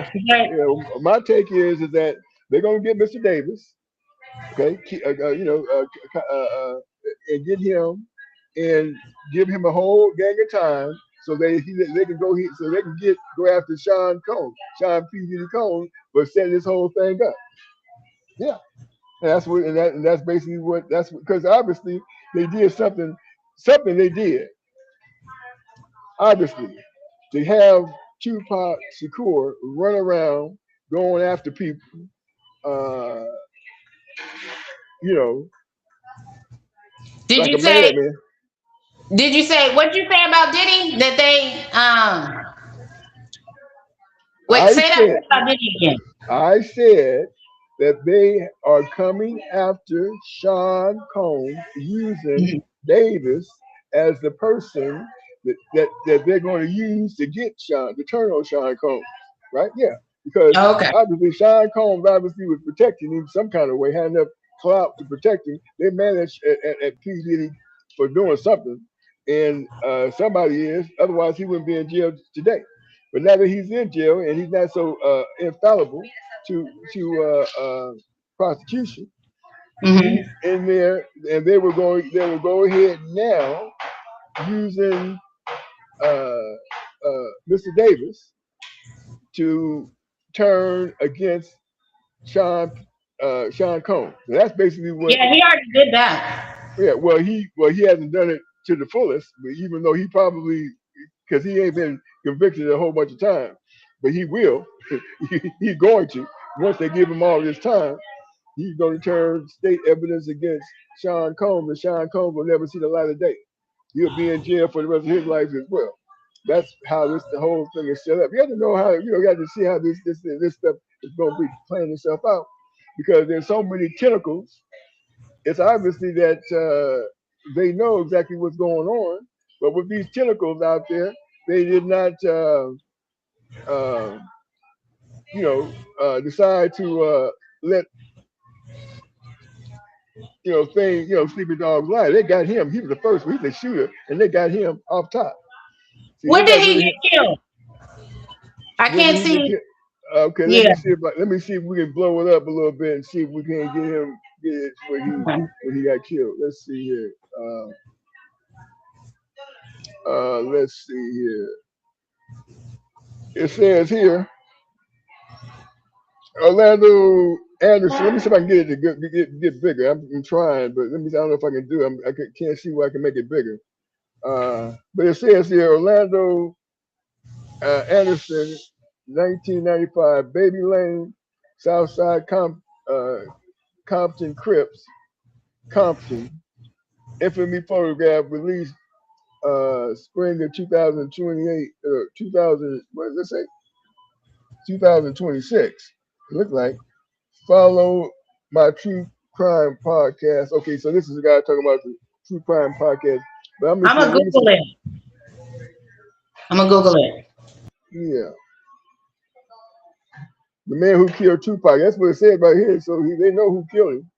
my take is that they're gonna get Mr. Davis, okay, and get him and give him a whole gang of time so they can go after Sean P. Diddy Combs, but set this whole thing up. Yeah, and that's basically because obviously they did something they did obviously to have Tupac Shakur run around going after people, uh, you know, Did like you a say? madman. Did you say? What'd you say about Diddy? That they wait. I Say that said about Diddy again. I said that they are coming after Sean Combs using Davis as the person that they're going to use to turn on Sean Combs, right? Yeah, because Okay. obviously Sean Combs obviously was protecting him some kind of way, had enough clout to protect him. They managed at P. Diddy for doing something, and somebody is, otherwise he wouldn't be in jail today. But now that he's in jail and he's not so infallible to prosecution, he's Mm-hmm. in there, and they will go ahead now using Mr. Davis to turn against Sean Combs. So that's basically what. Yeah, he already did that. Yeah, he hasn't done it to the fullest, but even though he probably because he ain't been convicted a whole bunch of times, but he will. He's going to once they give him all this time. He's going to turn state evidence against Sean Combs, and Sean Combs will never see the light of day. He'll be in jail for the rest of his life as well. That's how the whole thing is set up. You have to know how you got to see how this stuff is going to be playing itself out because there's so many tentacles. It's obviously that they know exactly what's going on, but with these tentacles out there, they did not, decide to let sleeping dogs lie. They got him. He was the first one. He's the shooter, and they got him off top. See, they When did got he rid of him. get killed? I When did can't he get see. killed? Okay, Yeah. let me see if we can blow it up a little bit and see if we can get it when he got killed. Let's see here. Let's see here. It says here, Orlando Anderson. Let me see if I can get it to get bigger. I'm trying, but I don't know if I can do it. I can't see where I can make it bigger. But it says here, Orlando Anderson, 1995, Baby Lane, Southside Compton Crips, Compton, infamy photograph released spring of 2028, 2000, what does it say? 2026. It looks like. Follow my true crime podcast. Okay, so this is the guy talking about the true crime podcast. But I'm gonna Google it. I'm gonna Google it. Yeah. The man who killed Tupac. That's what it said right here. So they know who killed him.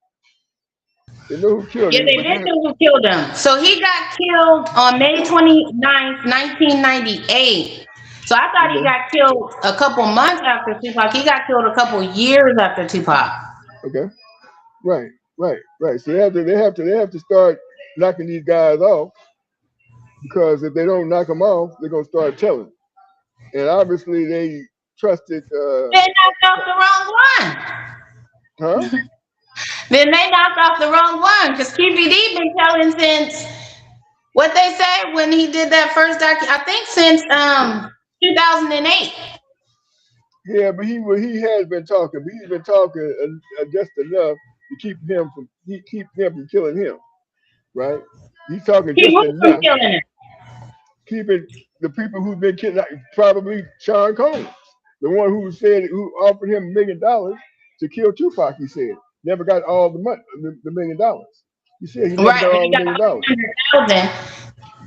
They know who killed Yeah, him. they did know who killed him. So he got killed on May 29th, 1998. So I thought he got killed a couple months after Tupac. He got killed a couple years after Tupac. Okay. Right. So they have to start knocking these guys off because if they don't knock them off, they're gonna start telling. And obviously they trusted. They knocked off the wrong one. Huh? Then they knocked off the wrong one because QBD been telling since what they said when he did that first I think since 2008. Yeah, but he has been talking. But he's been talking just enough to keep them from killing him, right? He's talking He just was from enough, killing it. keeping the people who've been kidnapped, probably Sean Combs, the one who offered him $1 million to kill Tupac. He said never got all the money, the $1 million. He said he never Right, got but all he the got $1 million. 100,000.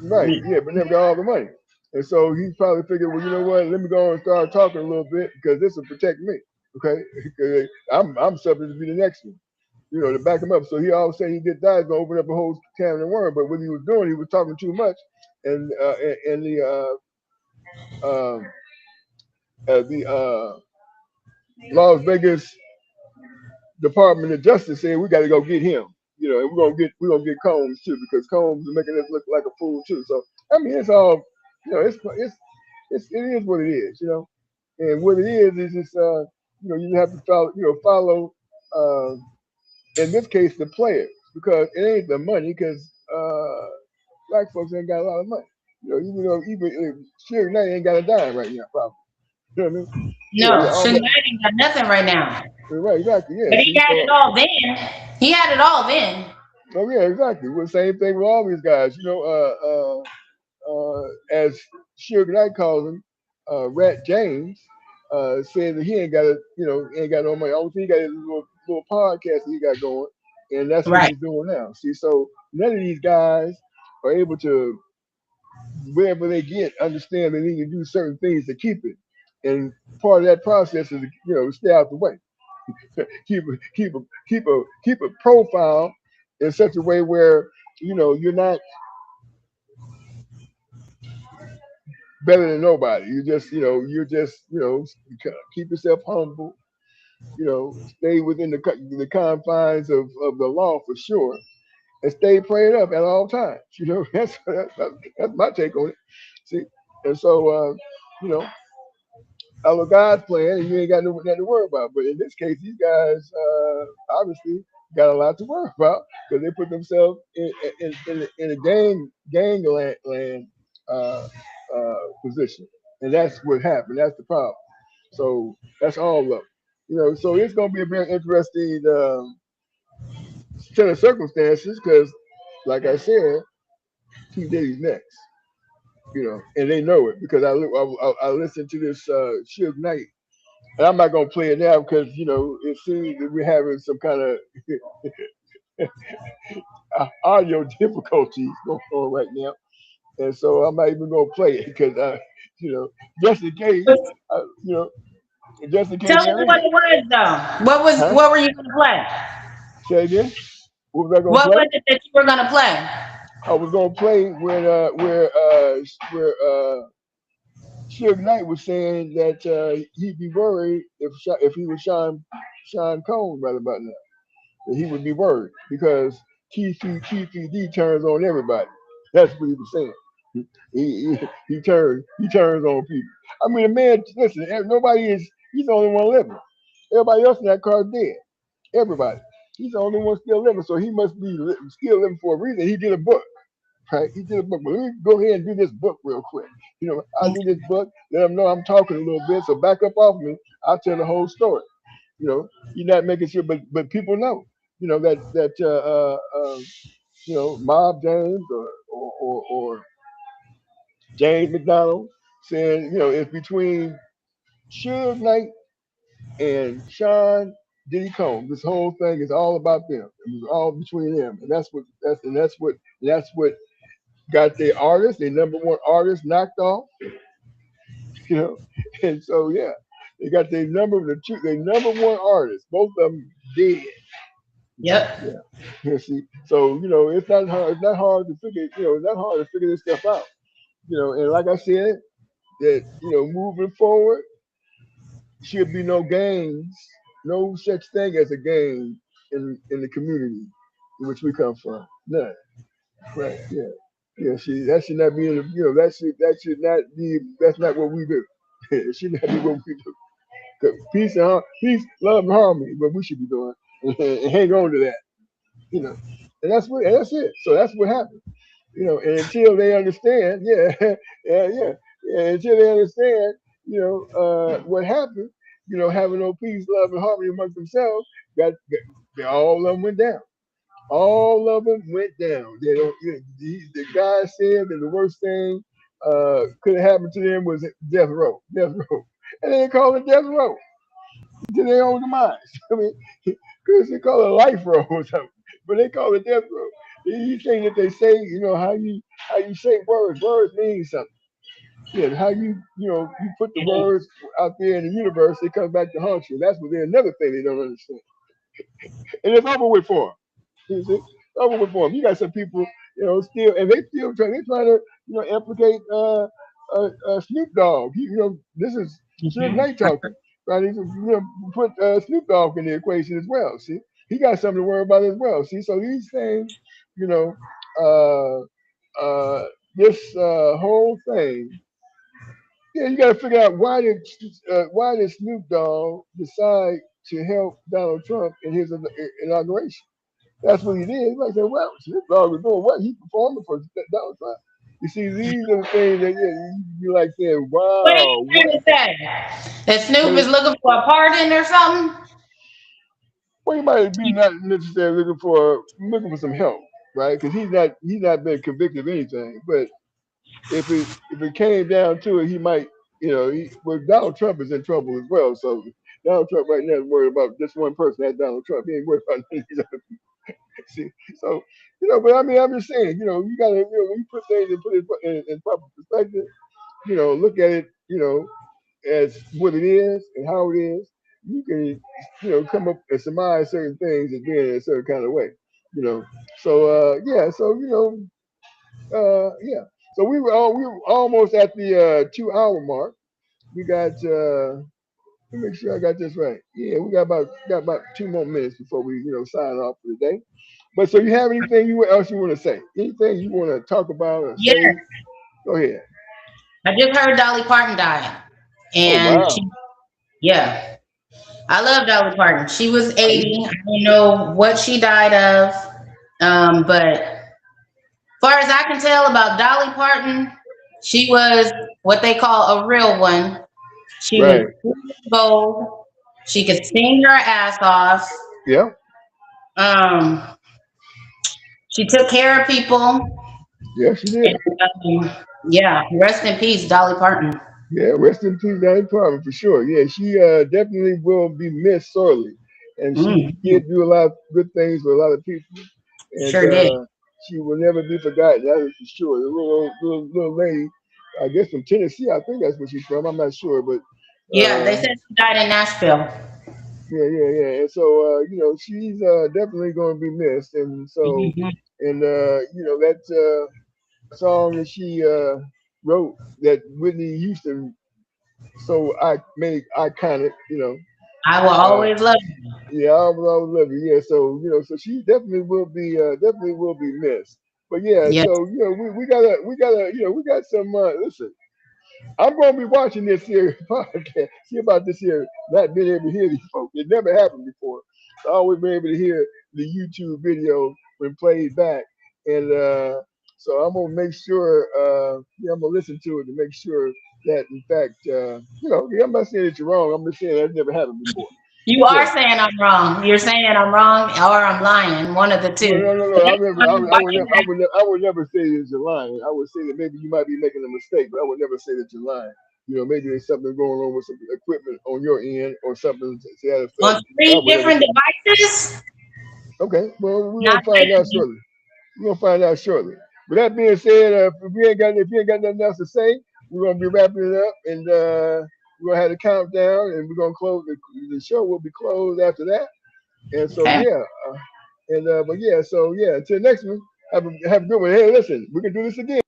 Right, yeah, but never got all the money. And so he probably figured, well, you know what? Let me go and start talking a little bit because this will protect me. Okay, because I'm subject to be the next one. To back him up. So he always said he did that, he's gonna open up a whole can of worms. But what he was doing, he was talking too much, and um, the Las Vegas Department of Justice said we got to go get him. And we're gonna get Combs too because Combs is making us look like a fool too. So I mean, it's all it is what it is. And what it is just you have to follow uh, in this case the players because it ain't the money because black folks ain't got a lot of money. Even Suge Knight ain't got a dime right now, probably. You know what I mean? No, All Suge that. Knight ain't got nothing right now. Right, exactly. Yeah. But he See, had it so all then. He had it all then. oh yeah, exactly. Well, same thing with all these guys. As Suge Knight calls him, Rat James, saying that he ain't got ain't got no money. Only thing he got is a little podcast that he got going, and that's what Right. he's doing now. See, so none of these guys are able to, wherever they get, understand they need to do certain things to keep it. And part of that process is, stay out the way. Keep a profile in such a way where you're not better than nobody. You're just keep yourself humble. Stay within the confines of the law for sure, and stay prayed up at all times. That's my take on it. See, and so you know I know God's plan, and you ain't got nothing to worry about. But in this case, these guys obviously got a lot to worry about because they put themselves in a gangland uh, position, and that's what happened. That's the problem. So that's all of them. So it's going to be a very interesting set of circumstances because, like I said, P Diddy's next. And they know it because I listened to this Suge Knight. And I'm not gonna play it now because it seems that we're having some kind of audio difficulties going on right now, and so I'm not even gonna play it because you know, just in case, uh, you know, just in case Tell us there what is, it was though. huh? What were you gonna play? Say again. What was I gonna What play? was it that you were gonna play? I was gonna play when where Suge Knight was saying that he'd be worried if he was Sean Combs right about now. That he would be worried because TCD turns on everybody. That's what he was saying. He turns on people. I mean, the man. Listen, nobody is. He's the only one living. Everybody else in that car is dead. Everybody. He's the only one still living. So he must be still living for a reason. He did a book. Right? He did a book. But let me go ahead and do this book real quick. I'll do this book. Let them know I'm talking a little bit. So back up off me. I'll tell the whole story. You're not making sure, but people know. That Mob James or James McDonald saying it's between Suge Knight and Sean Diddy Combs. This whole thing is all about them. It was all between them, and that's what got their artists, their number one artist, knocked off. You know, and so yeah, they got their number one artists, both of them dead. Yep. Yeah. See, so it's not hard. It's not hard to figure. It's not hard to figure this stuff out. And like I said, that moving forward, should be no gangs, no such thing as a gang in the community in which we come from. None. Right? Yeah. Yeah. See, that should not be in the. That should not be. That's not what we do. It should not be what we do. 'Cause peace, love, and harmony. What we should be doing, and hang on to that. you know, and that's it. So that's what happened. And until they understand, yeah, yeah, until they understand, what happened, having no peace, love, and harmony amongst themselves, got All of them went down. All of them went down. They don't. The guy said that the worst thing could have happened to them was death row, death row, and they call it death row to their own demise. I mean, because they call it life row or something, but they call it death row. These things that they say, how you say words. Words mean something. Yeah, how you put the words out there in the universe, it comes back to haunt you. That's what they're another thing they don't understand. And it's over with for them. You see, over with for them. You got some people, still, and they still trying to, implicate Snoop Dogg. This is Suge Knight talking. Trying to, put Snoop Dogg in the equation as well. See, he got something to worry about as well. See, so these things, you know, uh, this whole thing. Yeah, you got to figure out why did Snoop Dogg decide to help Donald Trump in his inauguration? That's what he did. He like said, well, Snoop Dogg was doing what? He performing for Donald Trump. You see, these are the things that you like saying, What are you wow, trying what? to say? That Snoop is Well, looking for a pardon or something? well, he might be not necessarily looking for some help, right? Because he's not been convicted of anything. But if it came down to it, he might, Donald Trump is in trouble as well. So Donald Trump right now is worried about just one person. That's Donald Trump. He ain't worried about any of these other people. See, so but I mean, I'm just saying, you gotta, when you put things and put it in proper perspective, look at it, as what it is and how it is. You can, come up and surmise certain things as being in a certain kind of way, you know. So yeah, so yeah. So we were almost at the 2 hour mark. We got let me make sure I got this right. Yeah, we got about 2 more minutes before we sign off for the day. But so you have anything else you want to say? Anything you want to talk about or Yeah, say? Go ahead. I just heard Dolly Parton died. Oh And wow. yeah, I love Dolly Parton. She was I used 80. I don't know what she died of. But far as I can tell about Dolly Parton, she was what they call a real one. She was right. pure gold. She could sing her ass off. Yeah. Um, she took care of people. Yeah, she did. And, yeah, rest in peace, Dolly Parton. Yeah, rest in peace, Danny Carver, for sure. Yeah, she definitely will be missed sorely, and she Mhm. did do a lot of good things for a lot of people, and Sure did. she will never be forgotten. That is for sure. The little lady, I guess from Tennessee, I think that's where she's from. I'm not sure, but Yeah, they said she died in Nashville. yeah. And so she's definitely going to be missed, and so Mhm. and that song that she wrote that Whitney Houston so made iconic, I will uh, always love you. yeah, I will always love you. Yeah, so so she definitely will be missed. But yeah, Yeah. so we gotta we got some. Listen, I'm gonna be watching this here podcast. See about this here. Not being able to hear these folks. It never happened before. I always been able to hear the YouTube video when played back, and so I'm gonna make sure. I'm gonna listen to it to make sure that, in fact, I'm not saying that you're wrong. I'm just saying that never happened before. You But are yeah. saying I'm wrong. You're saying I'm wrong or I'm lying. One of the Well, two. no. The I next never, time I, I'm would- I would watching never, I that, would, never, I would never say that you're lying. I would say that maybe you might be making a mistake, but I would never say that you're lying. Maybe there's something going on with some equipment on your end or something to that effect. on I three would never different say. devices, Okay, well, we're not gonna find out taking shortly. We're gonna find out shortly. With that being said, if you ain't got nothing else to say, we're gonna be wrapping it up, and we're gonna have the countdown, and we're gonna close the show. Will be closed after that. And so Okay. yeah, but yeah, so yeah, until next one, have a good one. Hey, listen, we can do this again.